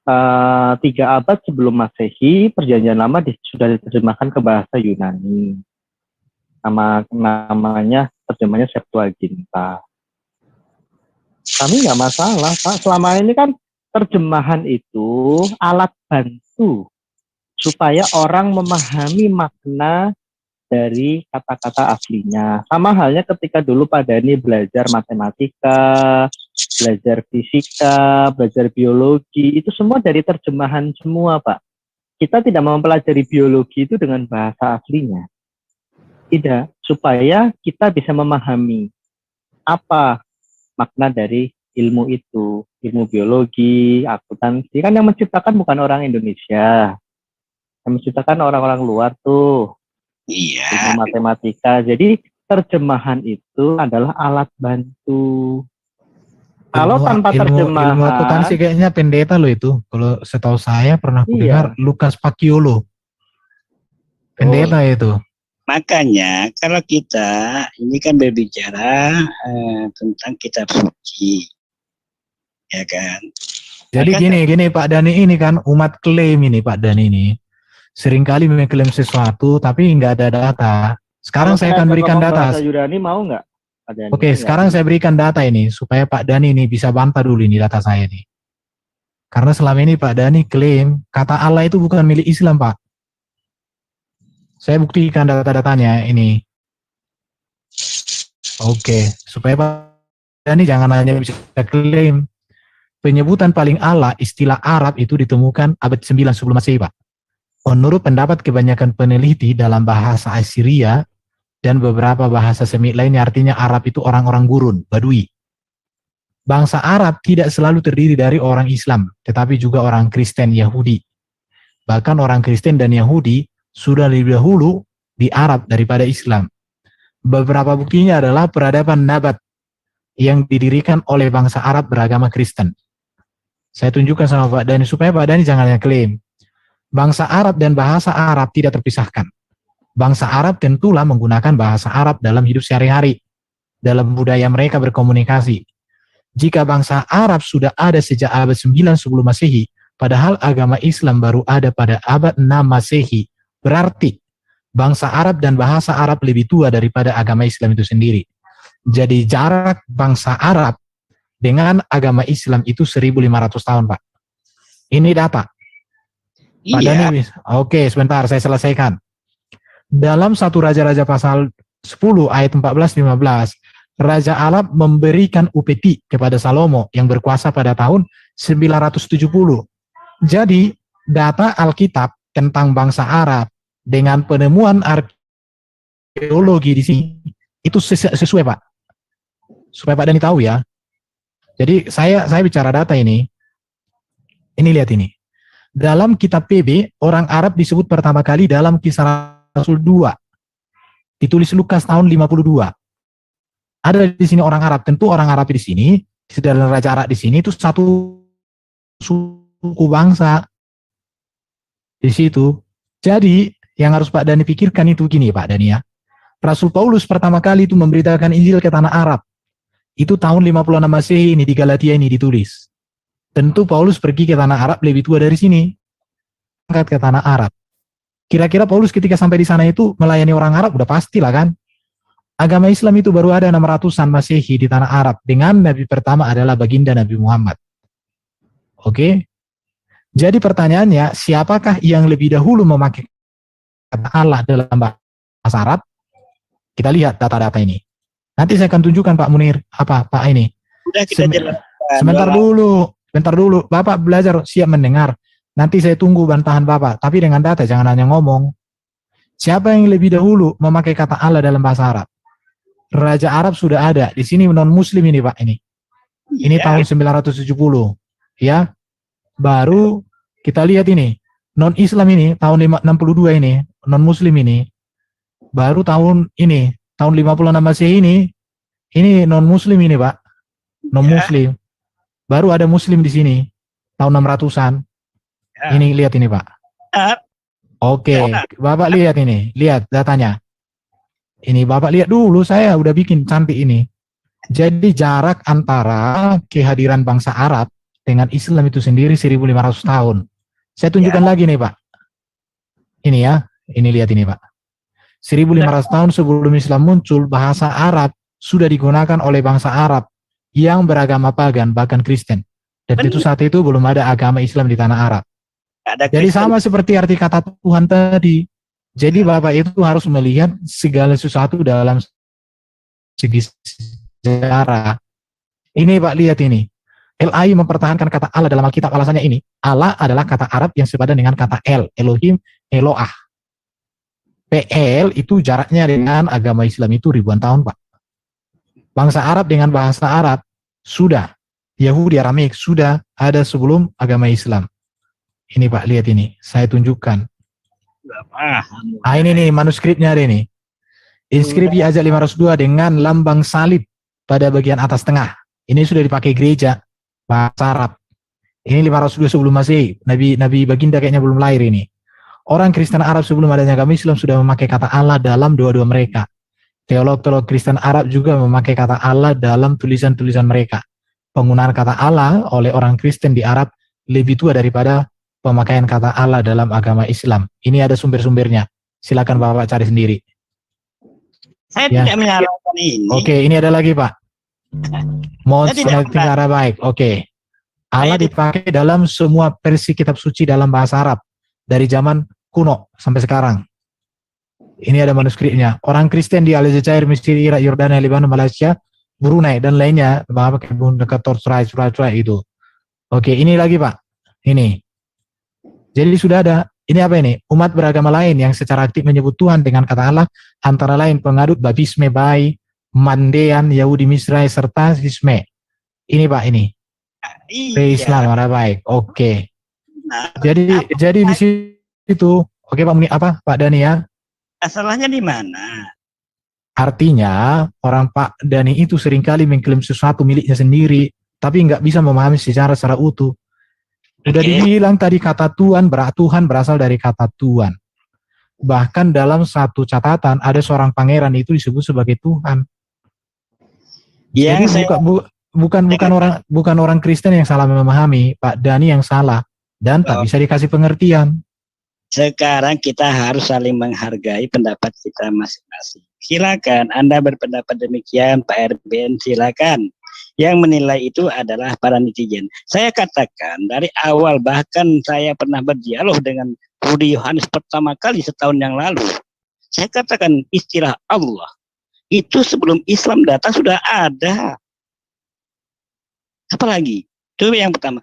3 abad sebelum Masehi, Perjanjian Lama sudah diterjemahkan ke bahasa Yunani. Namanya terjemahnya Septuaginta. Kami nggak masalah, Pak. Selama ini kan terjemahan itu alat bantu supaya orang memahami makna dari kata-kata aslinya. Sama halnya ketika dulu Pak Dani belajar matematika, belajar fisika, belajar biologi, itu semua dari terjemahan semua, Pak. Kita tidak mempelajari biologi itu dengan bahasa aslinya. Tidak, supaya kita bisa memahami apa makna dari ilmu itu, ilmu biologi, akuntansi. Kan yang menciptakan bukan orang Indonesia, yang menciptakan orang-orang luar tuh.
Iya.
Ilmu matematika. Jadi terjemahan itu adalah alat bantu. Kalau tanpa terjemahan,
ilmu akuntansi kayaknya pendeta loh itu. Kalau setahu saya pernah dengar Lukas Paciolo. Pendeta itu.
Makanya kalau kita ini kan berbicara tentang kitab suci, ya kan.
Jadi gini Pak Dani ini kan umat klaim ini Pak Dani ini. Seringkali mengklaim sesuatu tapi nggak ada data. Sekarang saya akan berikan data.
Yunani mau nggak?
Oke, sekarang saya berikan data ini supaya Pak Dani ini bisa bantah dulu ini data saya nih. Karena selama ini Pak Dani klaim kata Allah itu bukan milik Islam, Pak. Saya buktikan data-datanya ini. Oke, supaya Pak Dani jangan hanya bisa klaim. Penyebutan paling Allah istilah Arab itu ditemukan abad 9 sebelum Masehi, Pak. Menurut pendapat kebanyakan peneliti dalam bahasa Assyria dan beberapa bahasa Semit lainnya, artinya Arab itu orang-orang gurun, Badui. Bangsa Arab tidak selalu terdiri dari orang Islam, tetapi juga orang Kristen, Yahudi. Bahkan orang Kristen dan Yahudi sudah lebih dahulu di Arab daripada Islam. Beberapa buktinya adalah peradaban Nabat yang didirikan oleh bangsa Arab beragama Kristen. Saya tunjukkan sama Pak Dani supaya Pak Dani jangan klaim. Bangsa Arab dan bahasa Arab tidak terpisahkan. Bangsa Arab tentulah menggunakan bahasa Arab dalam hidup sehari-hari, dalam budaya mereka berkomunikasi. Jika bangsa Arab sudah ada sejak abad 9 sebelum Masehi, padahal agama Islam baru ada pada abad 6 Masehi, berarti bangsa Arab dan bahasa Arab lebih tua daripada agama Islam itu sendiri. Jadi jarak bangsa Arab dengan agama Islam itu 1500 tahun, Pak. Ini data. Pak
Iya.
Dhani, oke, sebentar saya selesaikan. Dalam satu Raja-Raja pasal 10 ayat 14-15, Raja Arab memberikan upeti kepada Salomo yang berkuasa pada tahun 970. Jadi, data Alkitab tentang bangsa Arab dengan penemuan arkeologi di sini itu sesuai, Pak. Supaya Pak Dhani tahu ya. Jadi saya bicara data ini. Ini lihat ini. Dalam kitab PB, orang Arab disebut pertama kali dalam Kisah Rasul 2. Ditulis Lukas tahun 52. Ada di sini orang Arab. Tentu orang Arab di sini, dalam Raja Arab di sini itu satu suku bangsa di situ. Jadi yang harus Pak Dhani pikirkan itu gini Pak Dhani ya. Rasul Paulus pertama kali itu memberitakan Injil ke tanah Arab. Itu tahun 56 Masehi ini di Galatia ini ditulis. Tentu Paulus pergi ke tanah Arab lebih tua dari sini. Angkat ke tanah Arab. Kira-kira Paulus ketika sampai di sana itu melayani orang Arab udah pastilah kan. Agama Islam itu baru ada 600-an Masehi di tanah Arab dengan nabi pertama adalah baginda Nabi Muhammad. Oke. Jadi pertanyaannya, siapakah yang lebih dahulu memakai kata Allah dalam bahasa Arab? Kita lihat data-data ini. Nanti saya akan tunjukkan Pak Munir apa Pak ini.
Sudah kita jelaskan.
Sebentar dulu. Bapak belajar siap mendengar. Nanti saya tunggu bantahan Bapak, tapi dengan data, jangan hanya ngomong. Siapa yang lebih dahulu memakai kata Allah dalam bahasa Arab? Raja Arab sudah ada. Di sini non-muslim ini Pak ini. Ini tahun 970. Ya. Baru kita lihat ini. Non-Islam ini tahun 62 ini, non-muslim ini. Baru tahun ini, tahun 56 Masehi ini non-muslim ini Pak. Non-muslim. Baru ada muslim di sini. Tahun 600-an. Ini lihat ini Pak. Oke, Bapak lihat ini, lihat datanya. Ini Bapak lihat dulu, saya udah bikin cantik ini. Jadi jarak antara kehadiran bangsa Arab dengan Islam itu sendiri 1500 tahun. Saya tunjukkan lagi nih Pak. Ini ya, ini lihat ini Pak. 1500 tahun sebelum Islam muncul, bahasa Arab sudah digunakan oleh bangsa Arab yang beragama pagan, bahkan Kristen. Dan itu saat itu belum ada agama Islam di tanah Arab. Jadi sama seperti arti kata Tuhan tadi. Jadi Bapak itu harus melihat segala sesuatu dalam segi sejarah. Ini Pak lihat ini. LAI mempertahankan kata Allah dalam Alkitab. Alasannya ini. Allah adalah kata Arab yang sepadan dengan kata Elohim, Eloah. PL itu jaraknya dengan agama Islam itu ribuan tahun Pak. Bangsa Arab dengan bahasa Arab sudah. Yahudi Aramaik sudah ada sebelum agama Islam. Ini Pak, lihat ini. Saya tunjukkan. Ini nih manuskripnya ada ini. Inskripsi Azad 502 dengan lambang salib pada bagian atas tengah. Ini sudah dipakai gereja bahasa Arab. Ini 502 sebelum Masehi. Nabi baginda kayaknya belum lahir ini. Orang Kristen Arab sebelum adanya agama Islam sudah memakai kata Allah dalam dua-dua mereka. Teolog-teolog Kristen Arab juga memakai kata Allah dalam tulisan-tulisan mereka. Penggunaan kata Allah oleh orang Kristen di Arab lebih tua daripada pemakaian kata Allah dalam agama Islam. Ini ada sumber-sumbernya. Silakan Bapak cari sendiri.
Saya
Ya.
tidak menyalahkan ini.
Oke, ini ada lagi Pak. Tinggal baik. Oke. Allah dipakai dalam semua versi kitab suci dalam bahasa Arab. Dari zaman kuno sampai sekarang. Ini ada manuskripnya. Orang Kristen di Aljazair, Mesir, Irak, Yordania, Lebanon, Malaysia, Brunei, dan lainnya. Bapak kebun dekat Torsurai itu. Oke, ini lagi Pak. Ini. Jadi sudah ada, ini apa ini? Umat beragama lain yang secara aktif menyebut Tuhan dengan kata Allah, antara lain pengadut baptisme Bayi, Mandean, Yahudi Misrai, serta Sisme. Ini Pak, ini. Islam, ada baik. Oke.
Nah,
Jadi di situ, oke Pak Muni, apa Pak Dhani ya?
masalahnya di mana?
Artinya, orang Pak Dhani itu seringkali mengklaim sesuatu miliknya sendiri, tapi nggak bisa memahami secara utuh. Sudah dibilang tadi kata Tuhan berasal dari kata Tuhan. Bahkan dalam satu catatan ada seorang pangeran itu disebut sebagai Tuhan. Jadi
Yang saya
bukan orang Kristen yang salah memahami, Pak Dani yang salah dan tak bisa dikasih pengertian.
sekarang kita harus saling menghargai pendapat kita masing-masing. Silakan Anda berpendapat demikian, Pak RBN, silakan. Yang menilai itu adalah para netizen. Saya katakan dari awal, bahkan saya pernah berdialog dengan Rudi Yohanes pertama kali setahun yang lalu. Saya katakan istilah Allah itu sebelum Islam datang sudah ada. Apalagi? Itu yang pertama.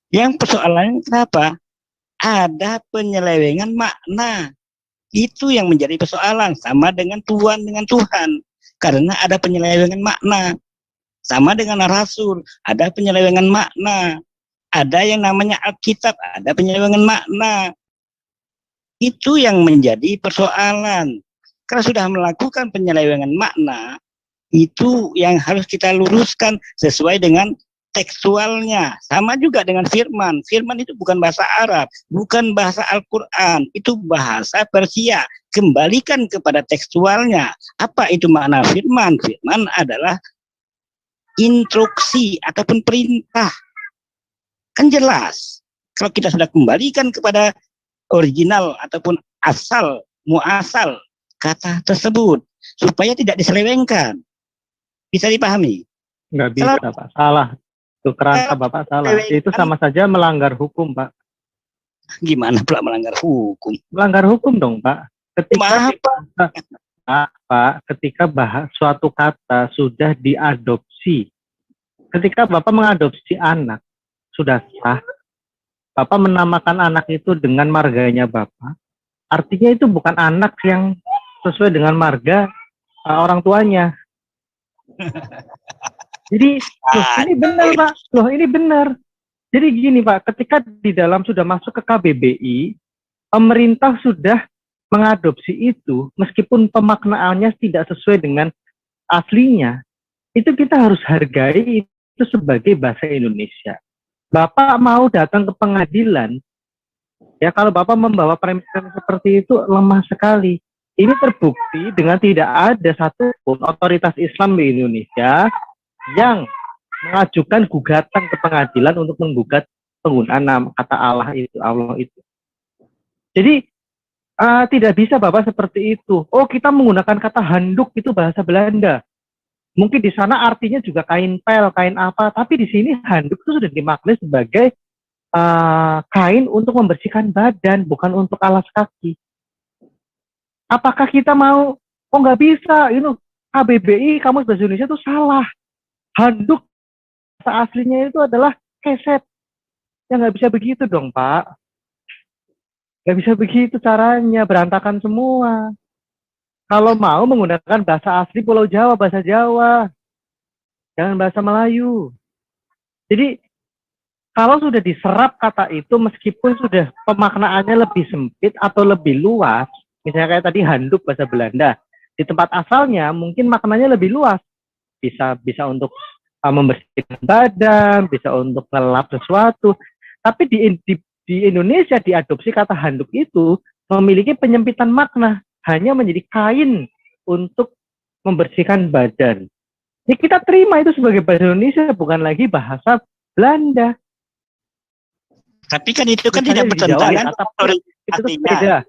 Yang persoalannya kenapa? Ada penyelewengan makna. Itu yang menjadi persoalan. Sama dengan Tuhan dengan Tuhan. Karena ada penyelewengan makna. Sama dengan Rasul. Ada penyelewengan makna. Ada yang namanya Alkitab. Ada penyelewengan makna. Itu yang menjadi persoalan. Karena sudah melakukan penyelewengan makna, itu yang harus kita luruskan sesuai dengan tekstualnya. Sama juga dengan firman. Firman itu bukan bahasa Arab, bukan bahasa Al-Quran, itu bahasa Persia. Kembalikan kepada tekstualnya. Apa itu makna firman? Firman adalah instruksi ataupun perintah. Kan jelas. Kalau kita sudah kembalikan kepada original ataupun asal, muasal kata tersebut, supaya tidak diselewengkan. Bisa dipahami?
Nggak bisa, Pak. Salah. Itu kerangka Bapak salah. Itu sama saja melanggar hukum, Pak.
Gimana pula melanggar hukum?
Melanggar hukum dong, Pak. Ketika suatu kata sudah diadopsi, ketika Bapak mengadopsi anak, sudah sah, Bapak menamakan anak itu dengan marganya Bapak, artinya itu bukan anak yang sesuai dengan marga orang tuanya. Jadi, ini benar, Pak. Loh, ini benar. Jadi gini, Pak, ketika di dalam sudah masuk ke KBBI, pemerintah sudah mengadopsi itu, meskipun pemaknaannya tidak sesuai dengan aslinya, itu kita harus hargai itu sebagai bahasa Indonesia. Bapak mau datang ke pengadilan, ya kalau Bapak membawa premis seperti itu lemah sekali. Ini terbukti dengan tidak ada satupun otoritas Islam di Indonesia yang mengajukan gugatan ke pengadilan untuk menggugat penggunaan nama kata Allah itu. Jadi tidak bisa Bapak seperti itu. Oh, kita menggunakan kata handuk itu bahasa Belanda. Mungkin di sana artinya juga kain pel, kain apa, tapi di sini handuk itu sudah dimaknai sebagai kain untuk membersihkan badan, bukan untuk alas kaki. Apakah kita mau, oh nggak bisa, ini KBBI, Kamus Bahasa Indonesia itu salah. Handuk bahasa aslinya itu adalah keset. Ya nggak bisa begitu dong, Pak. Nggak bisa begitu caranya, berantakan semua. Kalau mau menggunakan bahasa asli Pulau Jawa, bahasa Jawa. Jangan bahasa Melayu. Jadi, kalau sudah diserap kata itu, meskipun sudah pemaknaannya lebih sempit atau lebih luas, misalnya kayak tadi handuk bahasa Belanda, di tempat asalnya mungkin maknanya lebih luas. Bisa untuk membersihkan badan, bisa untuk ngelap sesuatu. Tapi di Indonesia diadopsi kata handuk itu memiliki penyempitan makna, hanya menjadi kain untuk membersihkan badan. Ya kita terima itu sebagai bahasa Indonesia, bukan lagi bahasa Belanda.
Tapi kan itu kan tidak bertentangan
itu beda.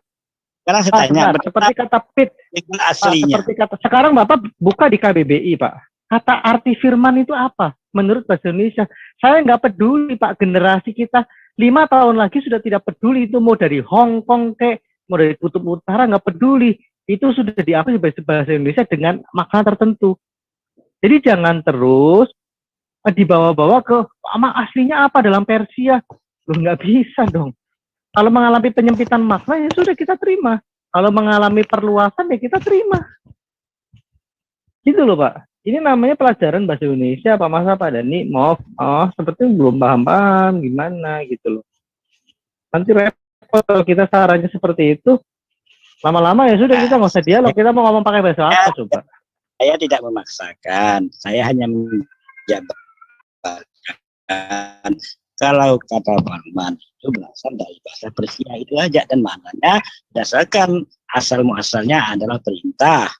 Sekarang saya tanya,
seperti kata pit
dengan aslinya.
Sekarang Bapak buka di KBBI, Pak. Kata arti firman itu apa? Menurut bahasa Indonesia, saya nggak peduli, Pak. Generasi kita 5 tahun lagi sudah tidak peduli itu mau dari Hong Kong mau dari Kutub Utara, nggak peduli. Itu sudah diakui sebagai bahasa Indonesia dengan makna tertentu. Jadi jangan terus dibawa-bawa ke aslinya apa dalam Persia. Loh, nggak bisa dong. Kalau mengalami penyempitan makna, ya sudah kita terima. Kalau mengalami perluasan, ya kita terima. Gitu loh, Pak. Ini namanya pelajaran bahasa Indonesia, Pak Mas, Pak Dani. Maaf, seperti belum paham gimana gitu loh. Nanti repot kalau kita sarannya seperti itu. Lama-lama ya sudah, kita nggak usah dialog. Kita mau ngomong pakai bahasa apa coba?
Saya tidak memaksakan. Saya hanya menjabarkan Kalau kata Firman itu berasal dari bahasa Persia itu aja, dan maknanya berdasarkan asal muasalnya adalah perintah.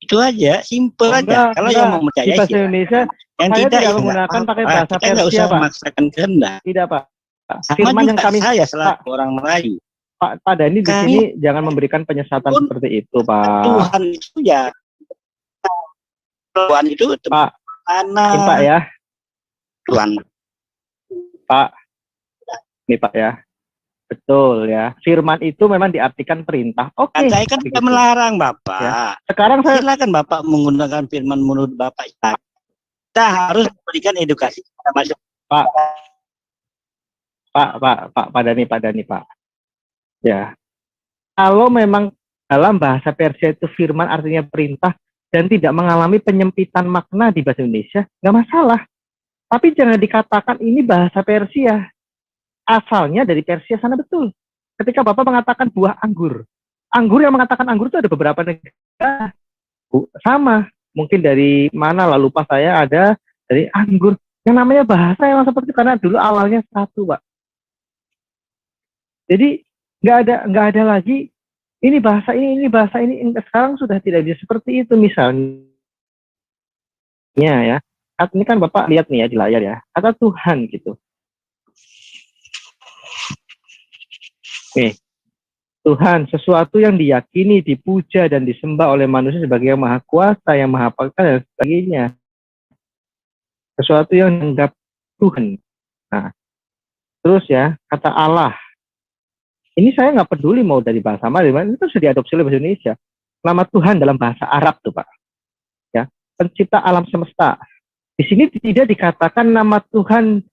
Itu aja, simple aja. Kalau yang mau
Di
percaya
bahasa
silakan.
Indonesia
Yang
saya
tidak
tidak
ya nggak
menggunakan pakai
apa-apa.
bahasa
Kita nggak
Persia,
usah
Pak.
memaksakan kehendak.
Tidak, Pak.
Sama
Firman
juga
yang kami
saya
Pak,
selaku orang Melayu.
Pak Dhani di
Kami
sini jangan memberikan penyesatan
pun
seperti itu, Pak.
Tuhan itu ya, Tuhan itu
Pak,
mana
ini Pak ya,
Tuhan.
Pak. Ini Pak ya. Betul ya. Firman itu memang diartikan perintah. Oke.
Saya kan tidak
begitu.
melarang Bapak.
Ya. Sekarang saya
Silakan Bapak menggunakan firman menurut Bapak. Kita harus memberikan edukasi kepada masyarakat.
Pak Dhani, Pak. Ya. Kalau memang dalam bahasa Persia itu firman artinya perintah dan tidak mengalami penyempitan makna di bahasa Indonesia, nggak masalah. Tapi jangan dikatakan ini bahasa Persia. Asalnya dari Persia sana betul. Ketika Bapak mengatakan buah anggur. Anggur yang mengatakan anggur itu ada beberapa negara. Sama. Mungkin dari mana lah lupa saya, ada dari anggur. Yang namanya bahasa yang seperti itu karena dulu awalnya satu, Pak. Jadi nggak ada lagi ini bahasa ini. Sekarang sudah tidak bisa seperti itu misalnya ya. Ini kan Bapak lihat nih ya di layar ya. Kata Tuhan gitu. Nih, Tuhan, sesuatu yang diyakini, dipuja, dan disembah oleh manusia sebagai yang maha kuasa, yang maha paksa, dan sebagainya. Sesuatu yang dianggap Tuhan. Nah, terus ya, kata Allah. Ini saya nggak peduli mau dari bahasa mana, itu sudah diadopsi oleh bahasa Indonesia. Nama Tuhan dalam bahasa Arab tuh Pak. Ya, pencipta alam semesta. Di sini tidak dikatakan nama Tuhan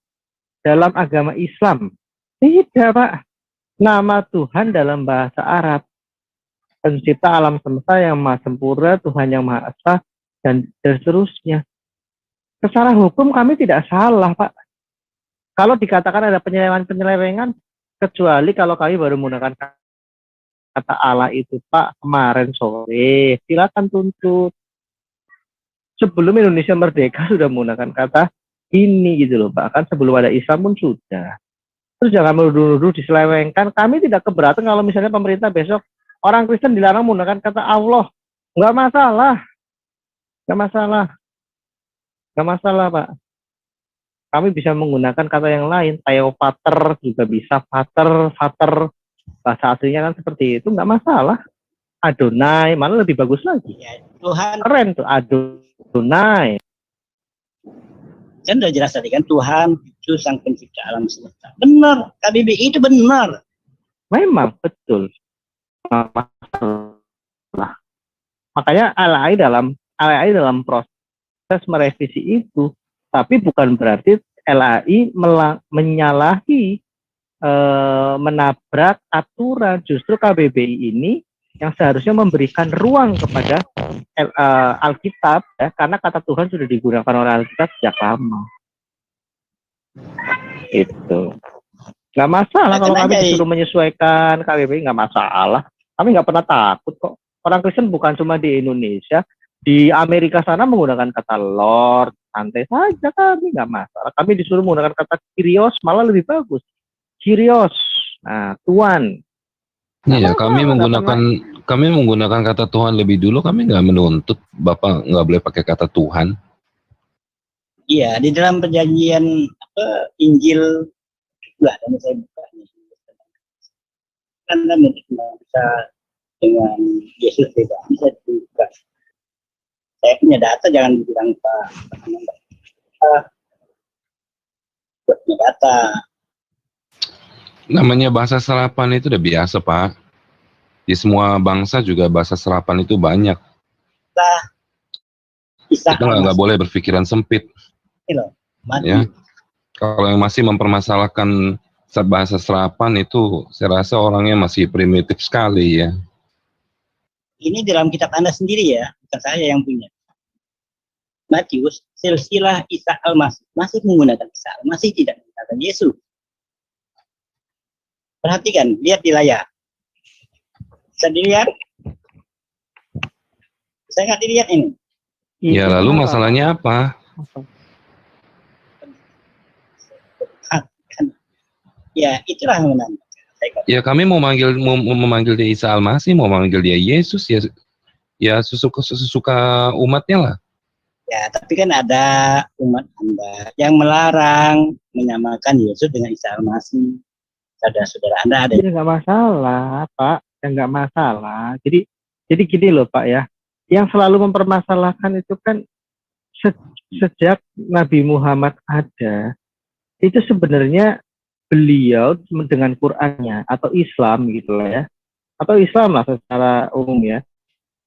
dalam agama Islam. Tidak Pak. Nama Tuhan dalam bahasa Arab, pencipta alam semesta yang maha sempurna, Tuhan yang maha esa, dan seterusnya. Secara hukum kami tidak salah, Pak. Kalau dikatakan ada penyelewengan, kecuali kalau kami baru menggunakan kata Allah itu, Pak, kemarin sore, silakan tuntut. Sebelum Indonesia merdeka sudah menggunakan kata ini gitu loh, Pak. Kan sebelum ada Islam pun sudah. Terus jangan menuduh-nuduh diselewengkan. Kami tidak keberatan kalau misalnya pemerintah besok orang Kristen dilarang menggunakan kata Allah. Nggak masalah. Nggak masalah, Pak. Kami bisa menggunakan kata yang lain. Theopater juga bisa. Pater. Bahasa aslinya kan seperti itu. Nggak masalah. Adonai, malah lebih bagus lagi.
Ya, Tuhan.
Keren tuh, Adonai.
Kan udah jelas tadi kan, Tuhan itu sang pencipta alam semesta. Benar, KBBI itu benar.
Memang betul. Nah, makanya LAI dalam proses merevisi itu, tapi bukan berarti LAI menyalahi menabrak aturan. Justru KBBI ini yang seharusnya memberikan ruang kepada Alkitab ya, karena kata Tuhan sudah digunakan oleh Alkitab sejak lama. Itu nggak masalah kalau kami disuruh menyesuaikan KBBI, nggak masalah. Kami nggak pernah takut kok. Orang Kristen bukan cuma di Indonesia, di Amerika sana menggunakan kata Lord, santai saja, kami nggak masalah. Kami disuruh menggunakan kata Kyrios, malah lebih bagus. Kyrios, nah Tuhan.
Iya, kami menggunakan kata Tuhan lebih dulu. Kami nggak menuntut Bapak nggak boleh pakai kata Tuhan.
Iya, di dalam perjanjian Injil juga ada, saya buka kan bisa dengan Yesus beda, bisa dibuka. Saya punya data, jangan dibilang Pak. Punya data.
Namanya bahasa serapan itu udah biasa, Pak. Di semua bangsa juga bahasa serapan itu banyak. Kita nggak boleh berpikiran sempit. Ya. Kalau yang masih mempermasalahkan bahasa serapan itu, saya rasa orangnya masih primitif sekali ya.
Ini dalam kitab Anda sendiri ya, bukan saya yang punya. Matius, silsilah Isa Al-Masih masih menggunakan Isa Al-Masih, tidak menggunakan Yesus. Perhatikan, lihat di layar. Bisa dilihat? Bisa nggak dilihat ini?
Ya, lalu masalahnya apa?
Ya, itulah yang benar.
Ya kami mau memanggil dia Isa Al-Masih, mau memanggil dia Yesus, ya ya sesuka umatnya lah.
Ya, tapi kan ada umat Anda yang melarang menyamakan Yesus dengan Isa Al-Masih. Saudara-saudara Anda ada
Ya nggak masalah, Pak. Ya nggak masalah. Jadi gini loh, Pak ya. Yang selalu mempermasalahkan itu kan sejak Nabi Muhammad ada, itu sebenarnya beliau dengan Qur'annya atau Islam gitu lah ya, atau Islam lah secara umum ya,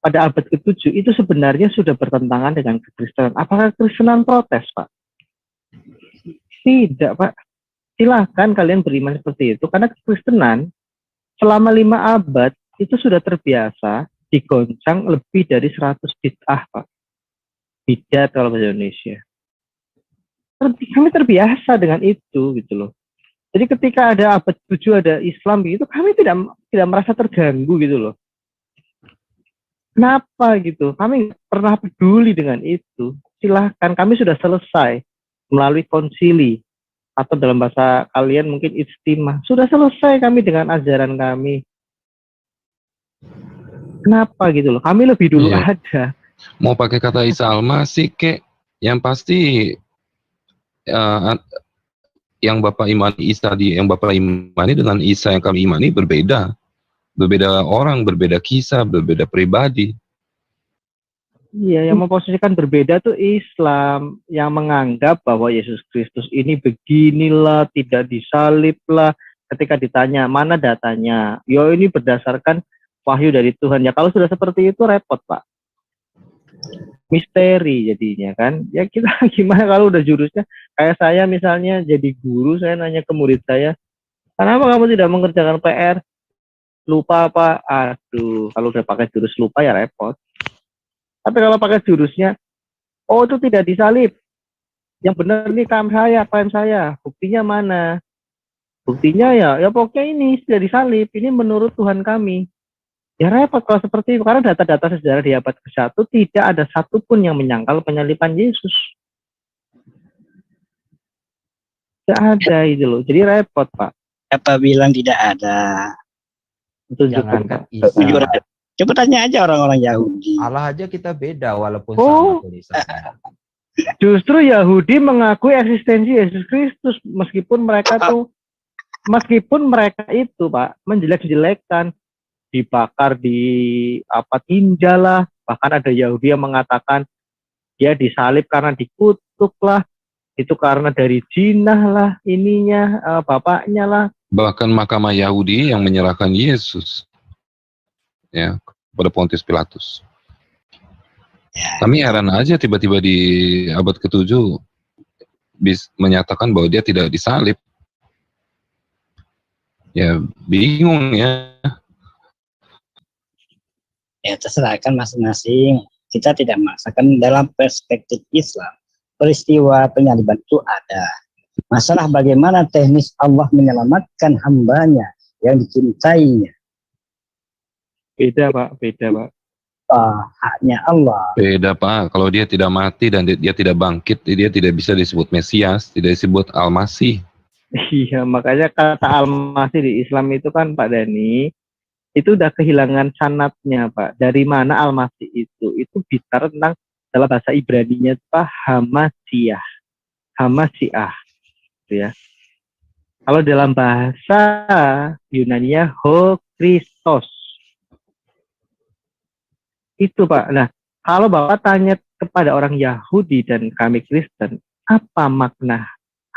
pada abad ke-7 itu sebenarnya sudah bertentangan dengan kekristenan. Apakah kekristenan protes, Pak? Tidak, Pak. Silahkan kalian beriman seperti itu, karena kekristenan selama 5 abad itu sudah terbiasa digoncang lebih dari 100 bid'ah, Pak. Bidat kalau bahasa Indonesia. Kami terbiasa dengan itu gitu loh. Jadi ketika ada abad 7 ada Islam gitu, kami tidak merasa terganggu gitu loh. Kenapa gitu? Kami nggak pernah peduli dengan itu. Silahkan, kami sudah selesai melalui konsili atau dalam bahasa kalian mungkin ijtimah. Sudah selesai kami dengan ajaran kami. Kenapa gitu loh? Kami lebih dulu ada.
Mau pakai kata Isa Al-Masih kek, yang pasti yang Bapak imani Isa yang Bapak imani dengan Isa yang kami imani berbeda. Berbeda orang, berbeda kisah, berbeda pribadi.
Iya, yang memposisikan berbeda tuh Islam, yang menganggap bahwa Yesus Kristus ini beginilah, tidak disalib lah. Ketika ditanya, mana datanya? Yo, ini berdasarkan wahyu dari Tuhan. Ya kalau sudah seperti itu repot, Pak. Misteri jadinya kan. Ya kita gimana kalau udah jurusnya? Kayak saya misalnya jadi guru, saya nanya ke murid saya, kenapa kamu tidak mengerjakan PR? Lupa apa? Aduh, kalau udah pakai jurus lupa ya repot. Tapi kalau pakai jurusnya, oh itu tidak disalib. Yang benar nih klaim saya. Buktinya mana? Buktinya ya pokoknya ini tidak disalib. Ini menurut Tuhan kami. Ya repot kalau seperti itu. Karena data-data sejarah di abad ke-1 tidak ada satupun yang menyangkal penyaliban Yesus. Tidak ada itu loh. Jadi repot, Pak.
apa bilang tidak ada?
Tunjukkan,
Jangankan
Pak.
Isa,
Jujur aja. Coba tanya aja orang-orang Yahudi.
Allah aja kita beda walaupun
Oh.
sama tulisannya.
Justru Yahudi mengakui eksistensi Yesus Kristus meskipun mereka itu Pak menjelek-jelekan, dibakar di tinja lah, bahkan ada Yahudi yang mengatakan dia disalib karena dikutuk lah, itu karena dari jinah lah ininya, bapaknya lah.
Bahkan mahkamah Yahudi yang menyerahkan Yesus ya kepada Pontius Pilatus. Kami heran aja tiba-tiba di abad ke-7 menyatakan bahwa dia tidak disalib. Ya bingung ya.
Ya terserah kan masing-masing. Kita tidak memaksakan dalam perspektif Islam. Peristiwa penyaliban itu ada. Masalah bagaimana teknis Allah menyelamatkan hambanya yang dicintainya.
Beda Pak.
Haknya Allah.
Beda Pak, kalau dia tidak mati dan dia tidak bangkit, dia tidak bisa disebut Mesias, tidak disebut Al-Masih.
Iya, makanya kata Al-Masih di Islam itu kan Pak Dani, itu udah kehilangan sanatnya Pak. Dari mana Al-Masih itu? Itu bicara tentang dalam bahasa Ibraninya Pak Hamasiah. Gitu ya. Kalau dalam bahasa Yunaninya Ho Christos. Itu Pak. Nah, kalau Bapak tanya kepada orang Yahudi dan kami Kristen, apa makna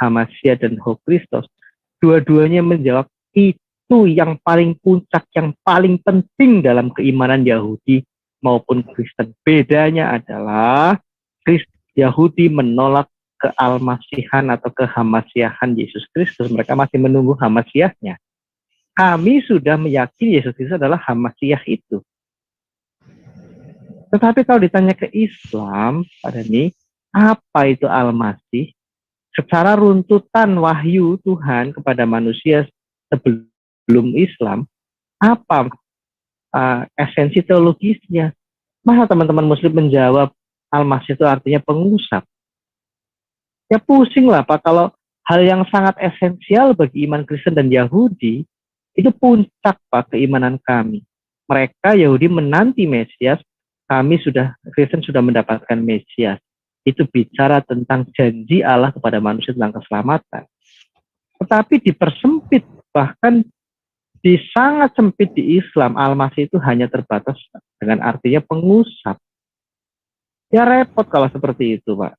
Hamasiah dan Ho Christos? Dua-duanya menjawab itu yang paling puncak, yang paling penting dalam keimanan Yahudi maupun Kristen. Bedanya adalah Yahudi menolak kealmasihan atau kehamasiahan Yesus Kristus. Mereka masih menunggu hamasiahnya. Kami sudah meyakini Yesus Kristus adalah hamasiah itu. Tetapi kalau ditanya ke Islam, Pak Dani, apa itu Al-Masih? Secara runtutan wahyu Tuhan kepada manusia sebelum Islam, apa esensi teologisnya? Masa teman-teman Muslim menjawab Al-Masih itu artinya pengusap? Ya pusing lah Pak, kalau hal yang sangat esensial bagi iman Kristen dan Yahudi, itu puncak Pak keimanan kami. Mereka Yahudi menanti Mesias, Kristen sudah mendapatkan Mesias. Itu bicara tentang janji Allah kepada manusia tentang keselamatan. Tetapi dipersempit, bahkan sangat sempit di Islam, Al-Masih itu hanya terbatas dengan artinya pengusap. Ya repot kalau seperti itu, Pak.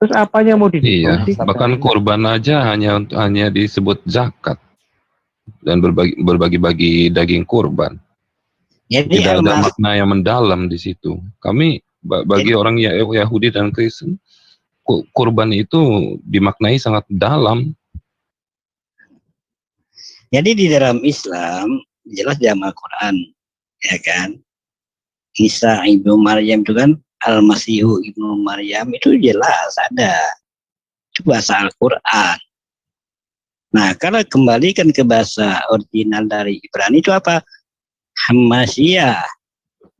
Terus apanya mau
Iya,
didiskusikan?
bahkan kurban aja hanya disebut zakat dan berbagi-bagi daging kurban.
Jadi
Tidak ada
Al-Masih,
makna yang mendalam di situ. Kami bagi orang Yahudi dan Kristen, kurban itu dimaknai sangat dalam.
jadi di dalam Islam jelas dalam Al-Quran, ya kan? Isa ibnu Maryam itu kan Al-Masihu ibnu Maryam itu jelas ada. Itu bahasa Al-Quran. Nah, kalau kembalikan ke bahasa original dari Ibrani itu apa? Hamasiyah.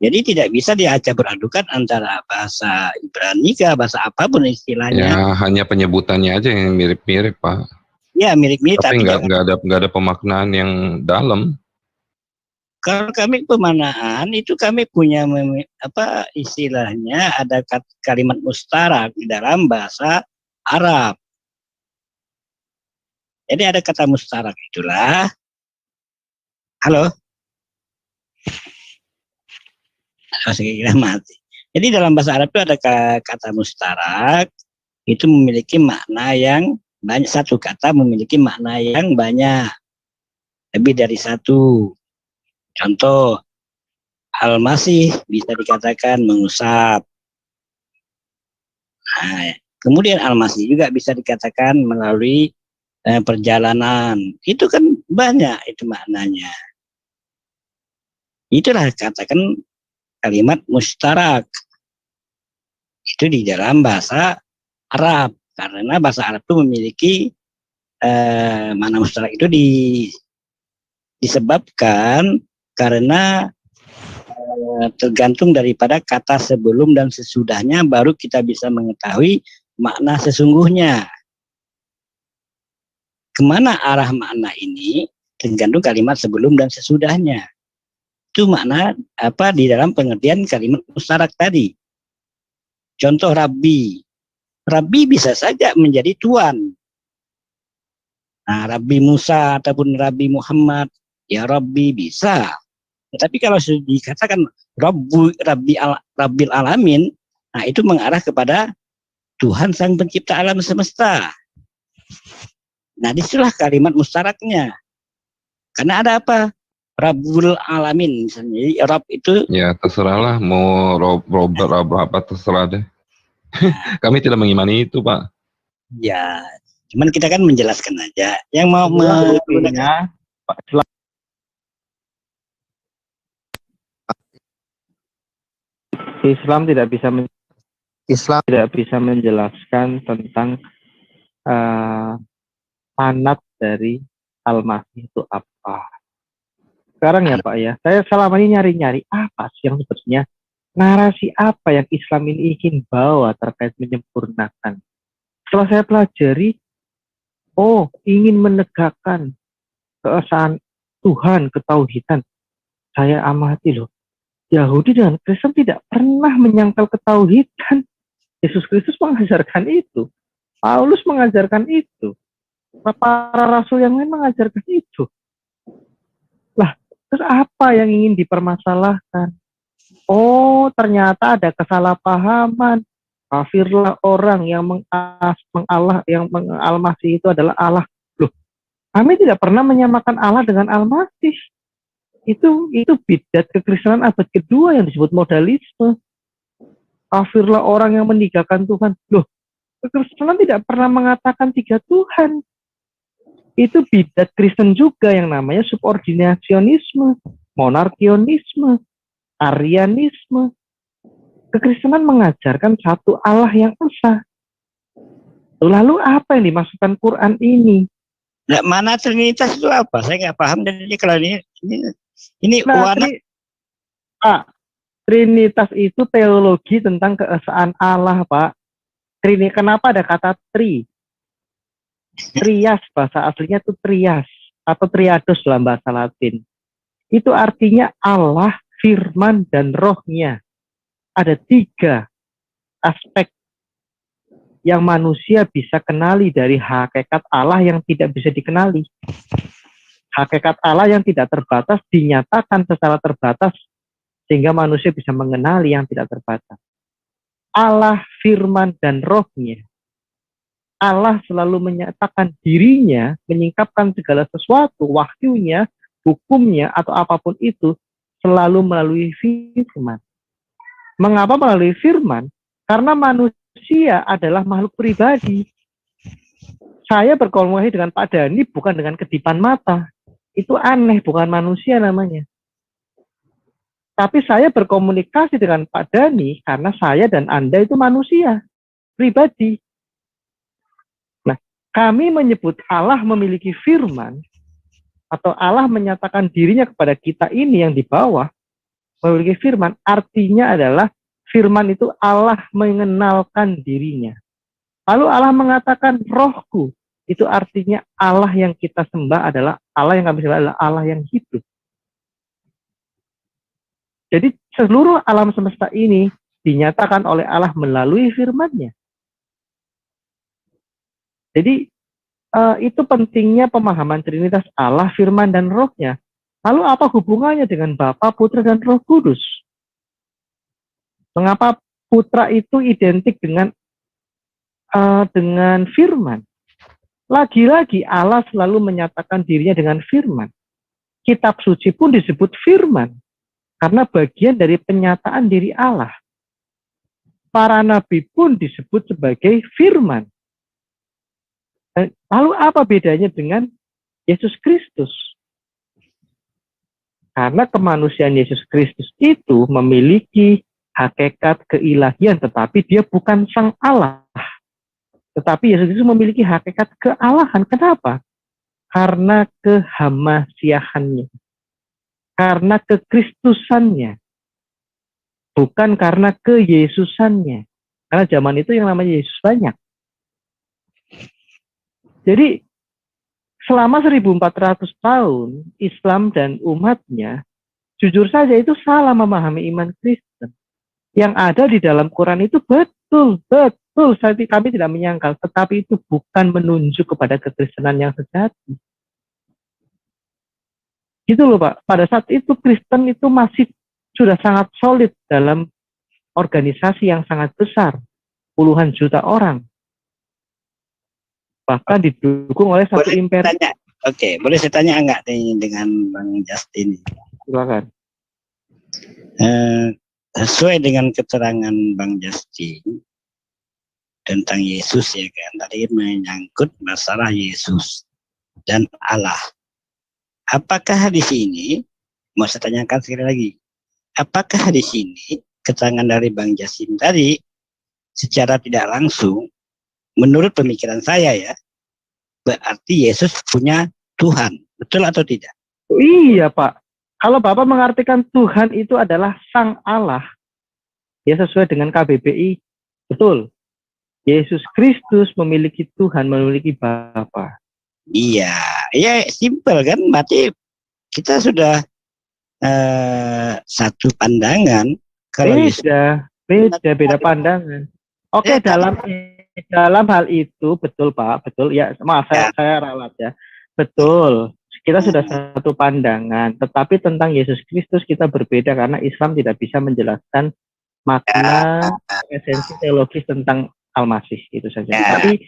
Jadi tidak bisa diacak beradukan antara bahasa Ibrani ke bahasa apapun istilahnya.
Ya, hanya penyebutannya aja yang mirip-mirip, Pak.
Ya mirip-mirip,
Tapi
tapi
nggak ada pemaknaan yang dalam.
kalau kami pemanaan itu kami punya istilahnya ada kalimat mustarak di dalam bahasa Arab. Jadi ada kata mustarak itulah. Halo? Saya kira mati. Jadi dalam bahasa Arab itu ada kata mustarak, itu memiliki makna yang banyak. Satu kata memiliki makna yang banyak, lebih dari satu. Contoh, Al-Masih bisa dikatakan mengusap. Nah, kemudian Al-Masih juga bisa dikatakan melalui perjalanan. Itu kan banyak itu maknanya. Itulah katakan kalimat mustarak. Itu di dalam bahasa Arab. Karena bahasa Arab itu memiliki makna mustarak itu disebabkan karena tergantung daripada kata sebelum dan sesudahnya baru kita bisa mengetahui makna sesungguhnya. Kemana arah makna ini tergantung kalimat sebelum dan sesudahnya. Itu makna apa di dalam pengertian kalimat mustarak tadi. Contoh Rabbi. Rabbi bisa saja menjadi Tuhan. Nah, Rabbi Musa ataupun Rabbi Muhammad, ya Rabbi bisa. Tetapi kalau sudah dikatakan Rabbil Alamin, nah itu mengarah kepada Tuhan Sang Pencipta alam semesta. Nah, disitulah kalimat mustaraknya. Karena ada apa? Rabbul Alamin misalnya. Jadi Rabb itu
Ya terserahlah mau Robert apa terserah deh. Kami tidak mengimani itu, Pak.
ya, cuman kita kan menjelaskan aja. Yang mau
Intinya, Pak, Islam tidak bisa menjelaskan tentang manat dari Al-Masih itu apa. Sekarang ya Pak ya, saya selama ini nyari-nyari apa sih yang sebetulnya narasi apa yang Islam ini ingin bawa terkait menyempurnakan. Setelah saya pelajari, ingin menegakkan keesaan Tuhan, ketauhidan. Saya amati loh, Yahudi dan Kristen tidak pernah menyangkal ketauhidan. Yesus Kristus mengajarkan itu. Paulus mengajarkan itu. Para rasul yang lain mengajarkan itu. Lah, terus apa yang ingin dipermasalahkan? Oh, ternyata ada kesalahpahaman. Kafirlah orang yang Al-Masih itu adalah Allah. Loh, kami tidak pernah menyamakan Allah dengan Al-Masih. Itu bidat kekristenan abad kedua yang disebut modalisme. Kafirlah orang yang meninggalkan Tuhan. Loh, kekristenan tidak pernah mengatakan 3 Tuhan. Itu bidat Kristen juga yang namanya subordinasionisme, monarkionisme, Arianisme. Kekristenan mengajarkan satu Allah yang esa. Lalu apa yang dimaksudkan Quran ini?
Nah, mana Trinitas itu apa? Saya nggak paham. Jadi kalau ini
Trinitas itu teologi tentang keesaan Allah, Pak. Kenapa ada kata tri? Trias, bahasa aslinya itu trias atau triados dalam bahasa Latin. Itu artinya Allah, firman, dan rohnya. Ada 3 aspek yang manusia bisa kenali dari hakikat Allah yang tidak bisa dikenali. Hakikat Allah yang tidak terbatas dinyatakan secara terbatas sehingga manusia bisa mengenali yang tidak terbatas. Allah, firman, dan rohnya. Allah selalu menyatakan dirinya, menyingkapkan segala sesuatu, wahyunya, hukumnya, atau apapun itu, selalu melalui firman. Mengapa melalui firman? Karena manusia adalah makhluk pribadi. Saya berkomunikasi dengan Pak Dhani bukan dengan kedipan mata. Itu aneh, bukan manusia namanya. Tapi saya berkomunikasi dengan Pak Dhani karena saya dan Anda itu manusia, pribadi. Nah, kami menyebut Allah memiliki firman, atau Allah menyatakan dirinya kepada kita ini yang di bawah, memiliki firman, artinya adalah firman itu Allah mengenalkan dirinya. Lalu Allah mengatakan rohku, itu artinya Allah yang kita sembah adalah Allah yang kami sembah adalah Allah yang hidup. Jadi seluruh alam semesta ini dinyatakan oleh Allah melalui firman-Nya. Jadi itu pentingnya pemahaman Trinitas Allah, firman, dan rohnya. Lalu apa hubungannya dengan Bapa, Putra, dan Roh Kudus? Mengapa Putra itu identik dengan firman? Lagi-lagi Allah selalu menyatakan dirinya dengan firman. Kitab suci pun disebut firman. Karena bagian dari penyataan diri Allah. Para nabi pun disebut sebagai firman. Lalu apa bedanya dengan Yesus Kristus? Karena kemanusiaan Yesus Kristus itu memiliki hakikat keilahian, tetapi dia bukan sang Allah. Tetapi Yesus Kristus memiliki hakikat kealahan. Kenapa? Karena kehamasiahannya. Karena kekristusannya, bukan karena keyesusannya. Karena zaman itu yang namanya Yesus banyak. Jadi selama 1400 tahun Islam dan umatnya, jujur saja itu salah memahami iman Kristen. Yang ada di dalam Quran itu betul. Kami tidak menyangkal, tetapi itu bukan menunjuk kepada kekristenan yang sejati. Gitu loh Pak, pada saat itu Kristen itu masih sudah sangat solid dalam organisasi yang sangat besar, puluhan juta orang. Bahkan didukung oleh satu imperium.
Oke, boleh saya tanya enggak dengan Bang Justin?
Silakan.
Sesuai dengan keterangan Bang Justin tentang Yesus ya kan, tadi menyangkut masalah Yesus dan Allah. Apakah di sini, mau saya tanyakan sekali lagi, apakah di sini keterangan dari Bang Jasim tadi secara tidak langsung, menurut pemikiran saya ya, berarti Yesus punya Tuhan, betul atau tidak?
Iya Pak, kalau Bapak mengartikan Tuhan itu adalah Sang Allah, ya sesuai dengan KBBI, betul. Yesus Kristus memiliki Tuhan, memiliki Bapa.
Iya, ya simpel kan, berarti kita sudah satu pandangan. Kalau
beda pandangan. Oke, dalam hal itu betul Pak, betul ya. Maaf saya ralat ya. Betul. Kita sudah satu pandangan, tetapi tentang Yesus Kristus kita berbeda karena Islam tidak bisa menjelaskan makna esensi teologis tentang Al-Masih itu saja. Tapi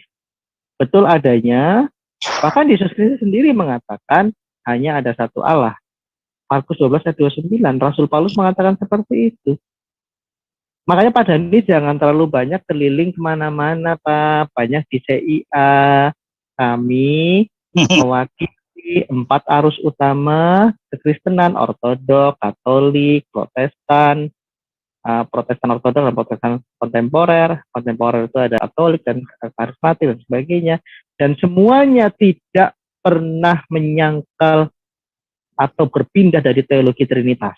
betul adanya. Bahkan Yesus Kristus sendiri mengatakan hanya ada satu Allah. Markus 12 ayat 29, Rasul Paulus mengatakan seperti itu. Makanya Pak Dhani jangan terlalu banyak keliling kemana-mana Pak. Banyak di CIA. Kami mewakili 4 arus utama kekristenan, Ortodok, Katolik, Protestan, Protestan Ortodok dan Protestan kontemporer. Kontemporer itu ada Katolik dan Karismatik dan sebagainya. Dan semuanya tidak pernah menyangkal atau berpindah dari teologi Trinitas.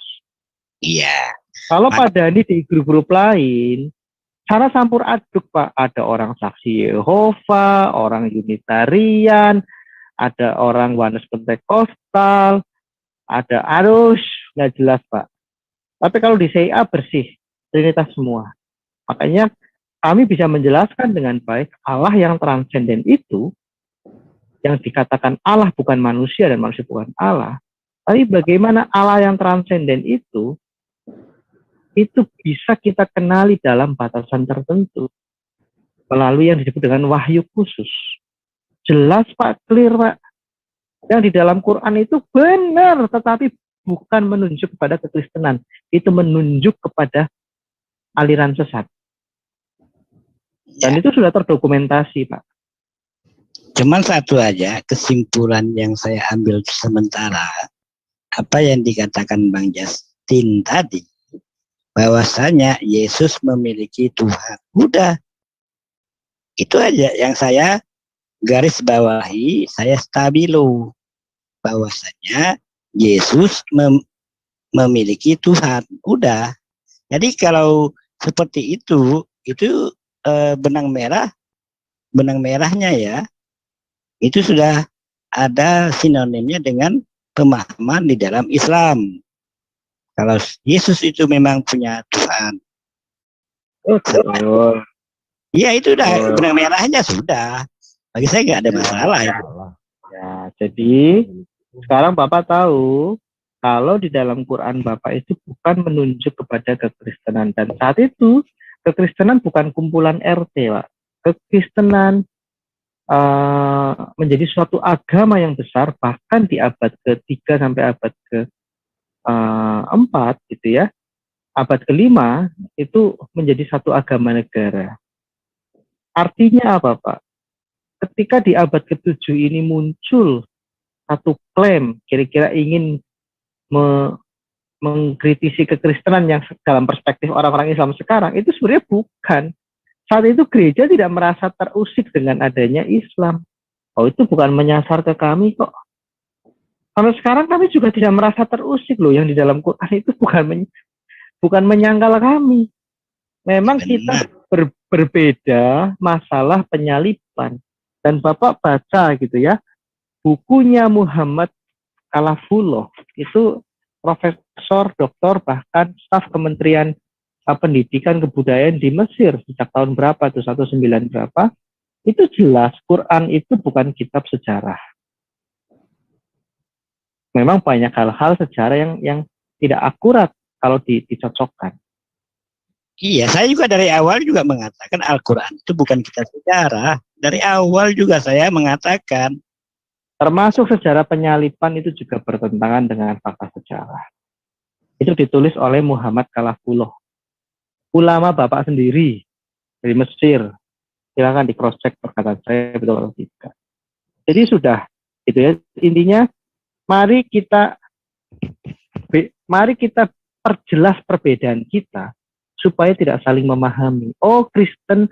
Iya.
Kalau Pak Dhani di grup-grup lain, Cara campur aduk, Pak. Ada orang saksi Yehova, orang Unitarian, ada orang Oneness Pentekostal, ada arus, nggak jelas, Pak. Tapi kalau di CIA bersih, Trinitas semua. Makanya kami bisa menjelaskan dengan baik Allah yang transenden itu, yang dikatakan Allah bukan manusia dan manusia bukan Allah. Tapi bagaimana Allah yang transenden itu bisa kita kenali dalam batasan tertentu melalui yang disebut dengan wahyu khusus. Jelas, Pak, clear, Pak. Yang di dalam Quran itu benar, tetapi bukan menunjuk kepada kekristenan. Itu menunjuk kepada aliran sesat. Dan itu sudah terdokumentasi, Pak.
Cuman satu aja kesimpulan yang saya ambil sementara, apa yang dikatakan Bang Justin tadi, bahwasanya Yesus memiliki Tuhan. Udah. Itu aja yang saya garis bawahi, saya stabilo. Bahwasanya Yesus memiliki Tuhan. Udah. Jadi kalau seperti itu benang merahnya ya, itu sudah ada sinonimnya dengan pemahaman di dalam Islam. Kalau Yesus itu memang punya Tuhan. Iya, itu udah benang merahnya sudah. Bagi saya nggak ada masalah itu.
Ya, jadi sekarang Bapak tahu kalau di dalam Quran Bapak itu bukan menunjuk kepada kekristenan, dan saat itu kekristenan bukan kumpulan RT, Pak. Kekristenan menjadi suatu agama yang besar, bahkan di abad ke-3 sampai abad ke-4 gitu ya. Abad ke-5 itu menjadi satu agama negara. Artinya apa, Pak? Ketika di abad ke-7 ini muncul satu klaim kira-kira ingin mengkritisi kekristenan yang dalam perspektif orang-orang Islam sekarang, itu sebenarnya bukan. Saat itu gereja tidak merasa terusik dengan adanya Islam. Oh, itu bukan menyasar ke kami kok. Sampai sekarang kami juga tidak merasa terusik loh, yang di dalam Quran itu bukan menyangkal kami. Memang kita berbeda masalah penyaliban. Dan Bapak baca gitu ya, bukunya Muhammad Khalafullah, itu profesor, doktor, bahkan staf Kementerian Pendidikan Kebudayaan di Mesir sejak tahun berapa tuh, 19 berapa, itu jelas Quran itu bukan kitab sejarah. Memang banyak hal-hal sejarah yang tidak akurat kalau dicocokkan.
Iya, saya juga dari awal juga mengatakan Al-Quran itu bukan kitab sejarah. Dari awal juga saya mengatakan.
Termasuk sejarah penyaliban itu juga bertentangan dengan fakta sejarah. Itu ditulis oleh Muhammad Khalafullah. Ulama Bapak sendiri dari Mesir. Silakan di cross check perkataan saya betul atau tidak. Jadi sudah, itu ya. Intinya mari kita perjelas perbedaan kita supaya tidak saling memahami. Oh, Kristen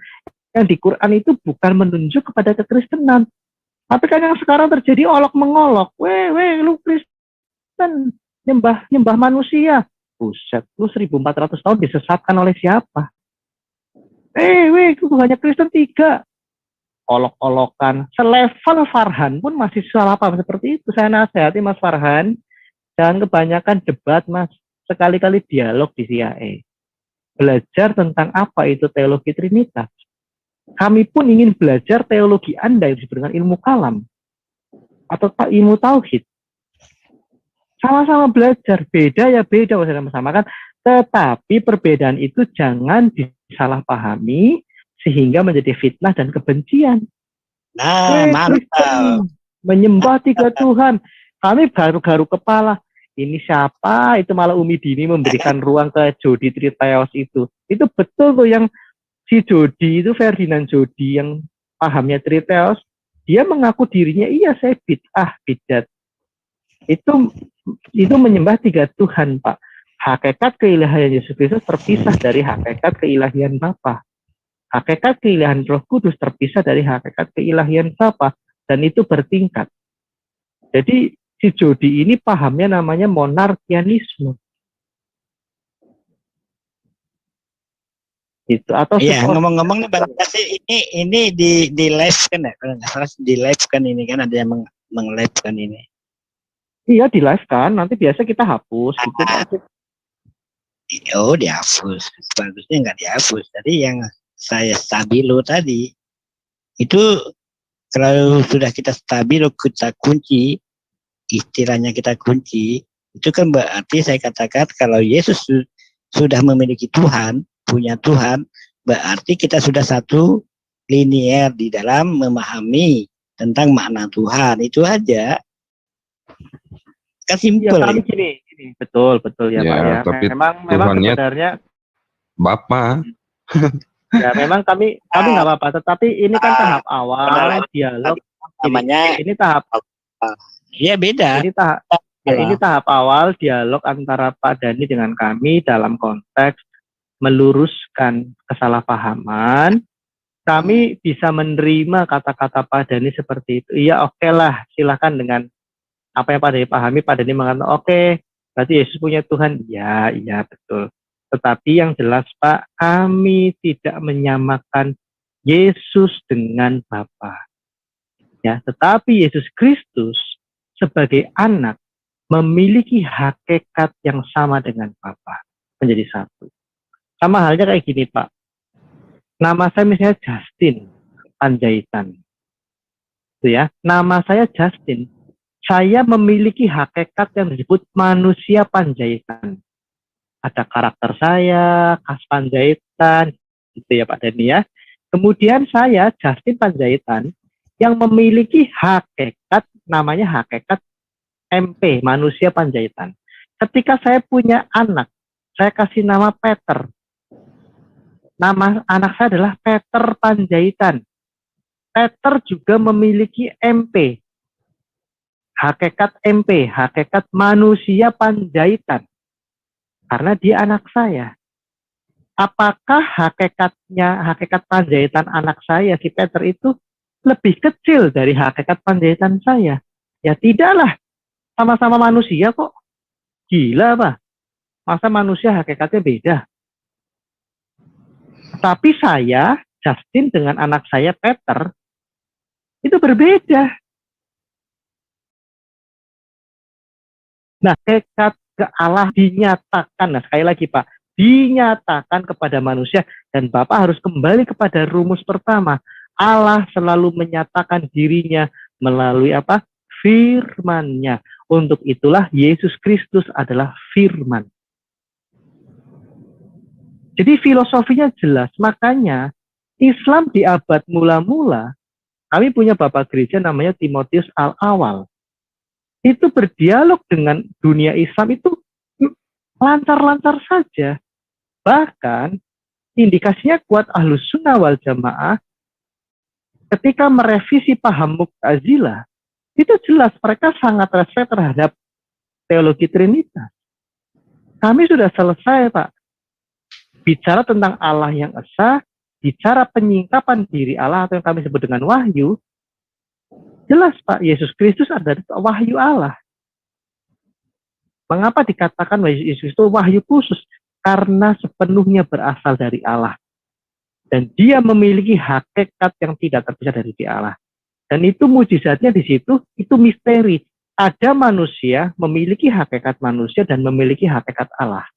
yang di Quran itu bukan menunjuk kepada kekristenan. Tapi kan yang sekarang terjadi olok mengolok. Lu Kristen nyembah manusia. Buset, lu 1400 tahun disesatkan oleh siapa? Itu hanya Kristen 3. Olok-olokan. Selevel Farhan pun masih salah paham seperti itu. Saya nasihati Mas Farhan, jangan kebanyakan debat, Mas. Sekali-kali dialog di CIA. Belajar tentang apa itu teologi Trinitas. Kami pun ingin belajar teologi Anda yang disebut dengan ilmu kalam atau ilmu tauhid. Sama-sama belajar, beda ya beda, sama-sama kan. Tetapi perbedaan itu jangan disalahpahami sehingga menjadi fitnah dan kebencian.
Nah, mantap.
Menyembah 3 Tuhan. Kami baru kepala. Ini siapa? Itu malah Umi Dini memberikan ruang ke Jody Triteos itu. Itu betul tuh yang si Jody itu, Ferdinand Jody yang pahamnya Triteos. Dia mengaku dirinya, iya saya bidat. Itu menyembah 3 Tuhan, Pak. Hakikat keilahian Yesus Kristus terpisah dari hakikat keilahian Bapa. Hakikat keilahian Roh Kudus terpisah dari hakikat keilahian Bapa, dan itu bertingkat. Jadi si Jody ini pahamnya namanya monarkianisme. Itu atau
Iya,
support.
ngomong-ngomong nih Bang Tasih, ini di live kan ya, kalau nggak salah di live kan ini kan ada yang meng-live kan ini.
Iya di live kan, nanti biasa kita hapus gitu Pak.
Oh, dihapus. Bagusnya nggak dihapus. Tadi yang saya stabilo tadi itu kalau sudah kita stabilo, kita kunci, istilahnya kita kunci, itu kan berarti saya katakan kalau Yesus sudah memiliki Tuhan, punya Tuhan, berarti kita sudah satu linier di dalam memahami tentang makna Tuhan. Itu aja. Kan
Ya
simpel.
kami gini, betul ya Pak ya.
tapi
Memang
Tuhannya
sebenarnya
Bapa.
ya memang kami nggak apa-apa, tetapi ini kan tahap awal dialog.
Namanya
Ini tahap
ya beda.
ini tahap awal dialog antara Pak Dhani dengan kami dalam konteks meluruskan kesalahpahaman. Kami bisa menerima kata-kata Pak Dhani seperti itu. Iya, oke lah, silakan dengan apa yang Pak Dhani pahami. Pak Dhani mengatakan, oke, berarti Yesus punya Tuhan. Iya, betul. Tetapi yang jelas Pak, kami tidak menyamakan Yesus dengan Bapa. Ya, tetapi Yesus Kristus sebagai anak memiliki hakikat yang sama dengan Bapa, menjadi satu. Sama halnya kayak gini Pak. Nama saya misalnya Justin Panjaitan. Itu ya. Nama saya Justin. Saya memiliki hakikat yang disebut manusia Panjaitan. Ada karakter saya, khas Panjaitan, gitu ya Pak Dhani ya. Kemudian saya Justin Panjaitan yang memiliki hakikat, namanya hakikat MP, manusia Panjaitan. Ketika saya punya anak, saya kasih nama Peter. Nama anak saya adalah Peter Panjaitan. Peter juga memiliki MP. Hakikat MP, hakikat manusia Panjaitan. Karena dia anak saya. Apakah hakikat Panjaitan anak saya, si Peter itu, lebih kecil dari hakikat Panjaitan saya? Ya tidaklah. Sama-sama manusia kok. Gila Pak. Masa manusia hakikatnya beda? Tapi saya, Justin dengan anak saya Peter, itu berbeda. Nah, hakikat ke Allah dinyatakan, nah sekali lagi Pak, dinyatakan kepada manusia, dan Bapak harus kembali kepada rumus pertama. Allah selalu menyatakan dirinya melalui apa? Firman-Nya. Untuk itulah Yesus Kristus adalah firman. Jadi filosofinya jelas, makanya Islam di abad mula-mula, kami punya bapak gereja namanya Timotius Al-Awal. Itu berdialog dengan dunia Islam itu lancar-lancar saja. Bahkan indikasinya kuat Ahlus Sunnah wal Jamaah ketika merevisi paham Mu'tazilah, itu jelas mereka sangat respect terhadap teologi Trinitas. Kami sudah selesai Pak. Bicara tentang Allah yang esa, bicara penyingkapan diri Allah atau yang kami sebut dengan wahyu, jelas Pak, Yesus Kristus adalah wahyu Allah. Mengapa dikatakan Yesus itu wahyu khusus? Karena sepenuhnya berasal dari Allah. Dan dia memiliki hakikat yang tidak terpisah dari Allah. Dan itu mujizatnya di situ, itu misteri. Ada manusia memiliki hakikat manusia dan memiliki hakikat Allah.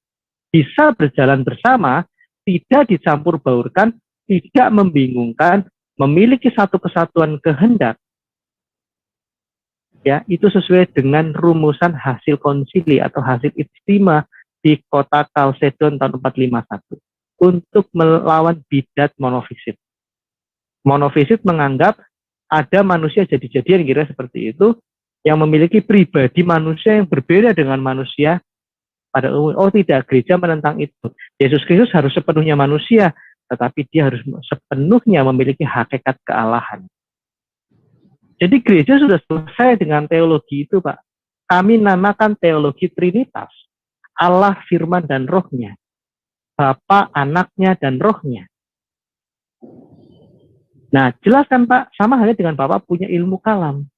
Bisa berjalan bersama, tidak dicampur baurkan, tidak membingungkan, memiliki satu kesatuan kehendak. Ya, itu sesuai dengan rumusan hasil konsili atau hasil ijtima di kota Chalcedon tahun 451 untuk melawan bidat monofisit. Monofisit menganggap ada manusia jadi-jadian kira seperti itu yang memiliki pribadi manusia yang berbeda dengan manusia pada umum. Oh tidak, gereja menentang itu. Yesus Kristus harus sepenuhnya manusia, tetapi dia harus sepenuhnya memiliki hakikat kealahan. Jadi gereja sudah selesai dengan teologi itu Pak. Kami namakan teologi Trinitas. Allah, firman, dan rohnya. Bapa, anaknya, dan rohnya. Nah jelas kan Pak, sama halnya dengan Bapak punya ilmu kalam.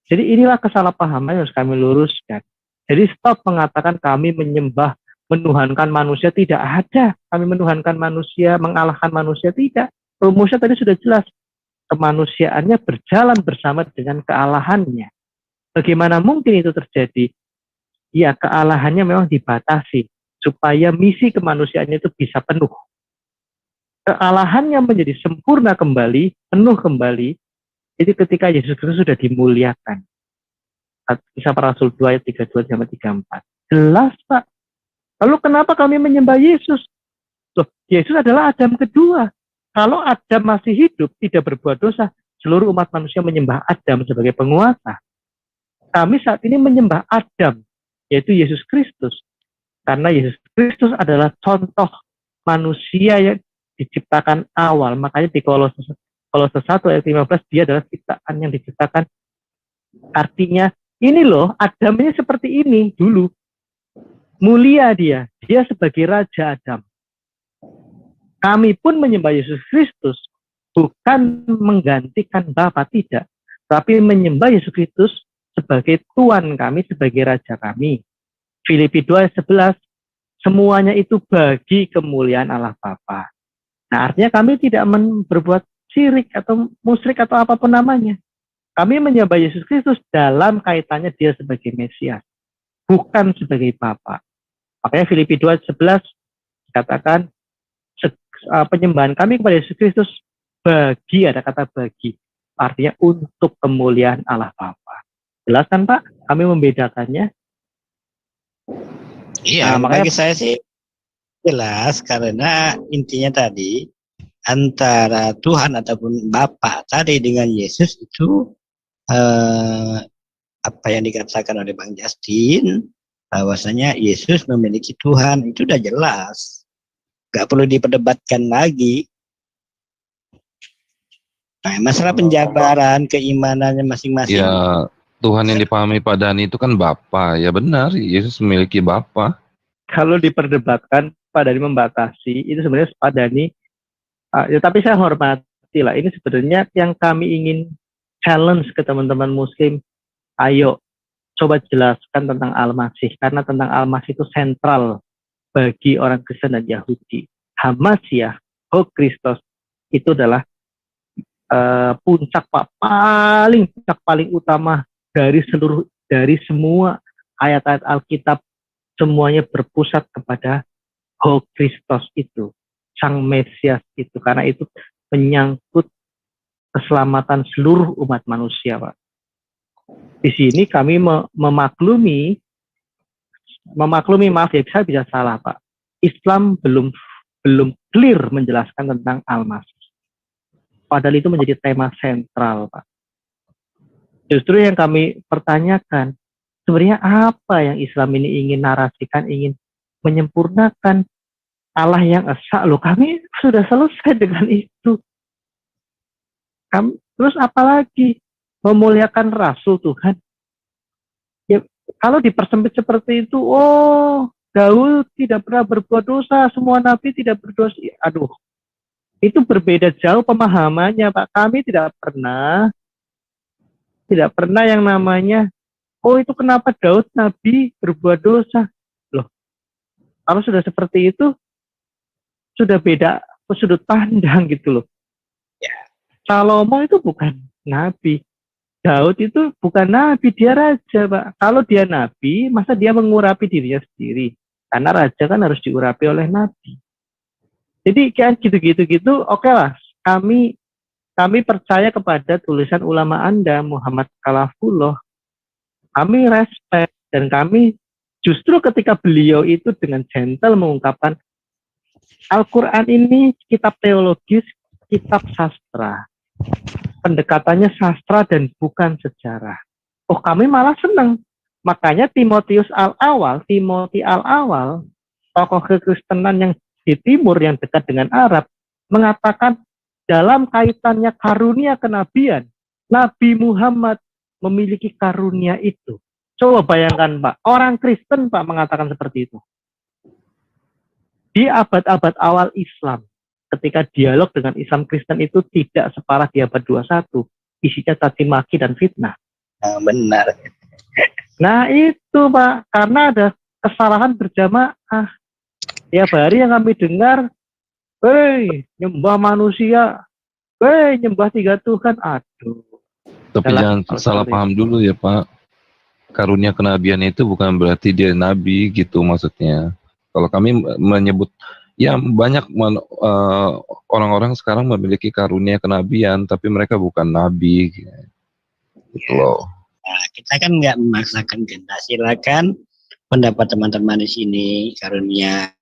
Jadi inilah kesalahpahaman yang harus kami luruskan. Jadi stop mengatakan kami menyembah menuhankan manusia, tidak ada. Kami menuhankan manusia, mengalahkan manusia, tidak. Rumusnya tadi sudah jelas. Kemanusiaannya berjalan bersama dengan kealahannya. Bagaimana mungkin itu terjadi? Ya, kealahannya memang dibatasi supaya misi kemanusiaannya itu bisa penuh. Kealahannya menjadi sempurna kembali, penuh kembali, itu ketika Yesus Kristus sudah dimuliakan. Kisah para Rasul 2 ayat 32 sampai 34. Jelas, Pak. Lalu kenapa kami menyembah Yesus? Loh, Yesus adalah Adam kedua. Kalau Adam masih hidup, tidak berbuat dosa, seluruh umat manusia menyembah Adam sebagai penguasa. Kami saat ini menyembah Adam, yaitu Yesus Kristus. Karena Yesus Kristus adalah contoh manusia yang diciptakan awal. Makanya di Kolose 1 ayat 15, dia adalah ciptaan yang diciptakan. Artinya, ini loh, Adam ini seperti ini dulu. Mulia dia sebagai Raja Adam. Kami pun menyembah Yesus Kristus, bukan menggantikan Bapa, tidak. Tapi menyembah Yesus Kristus sebagai Tuhan kami, sebagai Raja kami. Filipi 2 ayat 11, semuanya itu bagi kemuliaan Allah Bapa. Nah, artinya kami tidak berbuat syirik atau musyrik atau apapun namanya. Kami menyembah Yesus Kristus dalam kaitannya dia sebagai Mesias, bukan sebagai Bapa. Makanya Filipi 2 ayat 11 katakan, penyembahan kami kepada Yesus Kristus bagi, ada kata bagi, artinya untuk kemuliaan Allah Bapa. Jelas kan Pak? Kami membedakannya.
Iya,
Nah, makanya
bagi saya sih jelas, karena intinya tadi antara Tuhan ataupun Bapa tadi dengan Yesus itu apa yang dikatakan oleh Bang Justin, bahwasanya Yesus memiliki Tuhan, itu udah jelas. Gak perlu diperdebatkan lagi. Nah, masalah penjabaran keimanannya masing-masing.
Ya, Tuhan yang dipahami Pak Dhani itu kan Bapa. Ya benar, Yesus memiliki Bapa.
kalau diperdebatkan Pak Dhani membatasi, itu sebenarnya Pak Dhani, ya, tapi saya hormati lah. Ini sebenarnya yang kami ingin challenge ke teman-teman Muslim. Ayo, coba jelaskan tentang Al-Masih. Karena tentang Al-Masih itu sentral bagi orang Kristen dan Yahudi. Hamasyah, Kristos, itu adalah puncak paling utama dari semua ayat-ayat Alkitab, semuanya berpusat kepada Kristos itu, Sang Mesias itu, karena itu menyangkut keselamatan seluruh umat manusia, Pak. Di sini kami memaklumi, maaf ya, saya bisa salah Pak. Islam belum clear menjelaskan tentang Al-Masih. Padahal itu menjadi tema sentral Pak. Justru yang kami pertanyakan, sebenarnya apa yang Islam ini ingin narasikan, ingin menyempurnakan Allah yang esa. Loh, kami sudah selesai dengan itu. Terus apa lagi? Memuliakan Rasul Tuhan. Ya, kalau dipersempit seperti itu, Daud tidak pernah berbuat dosa, semua nabi tidak berdosa. Aduh, itu berbeda jauh pemahamannya, Pak. Kami tidak pernah yang namanya, itu kenapa Daud nabi berbuat dosa? Loh, kalau sudah seperti itu, sudah beda sudut pandang gitu loh. Salomo itu bukan nabi. Daud itu bukan nabi, dia raja, Pak. Kalau dia nabi, masa dia mengurapi dirinya sendiri? Karena raja kan harus diurapi oleh nabi. Jadi kayak gitu-gitu, oke lah. Kami percaya kepada tulisan ulama Anda, Muhammad Khalafullah. Kami respect, dan kami justru ketika beliau itu dengan gentle mengungkapkan Al-Quran ini kitab teologis, kitab sastra. Pendekatannya sastra dan bukan sejarah. Kami malah senang. Makanya Timoti al-Awal, tokoh kekristenan yang di timur yang dekat dengan Arab, mengatakan dalam kaitannya karunia kenabian, Nabi Muhammad memiliki karunia itu. Coba bayangkan Pak, orang Kristen Pak mengatakan seperti itu. Di abad-abad awal Islam, ketika dialog dengan Islam Kristen itu tidak separah di abad 21, isinya caci maki dan fitnah.
Benar.
Nah itu Pak, karena ada kesalahan berjamaah. Tiap hari yang kami dengar, nyembah manusia, nyembah 3 Tuhan. Aduh.
Tapi
Salah,
jangan
kalau
salah
seperti
paham dulu ya Pak. Karunia kenabian itu bukan berarti dia nabi gitu maksudnya. Kalau kami menyebut, ya banyak orang-orang sekarang memiliki karunia kenabian, tapi mereka bukan nabi gitu loh.
Nah, kita kan nggak memaksakan kehendak. Silakan pendapat teman-teman di sini, karunia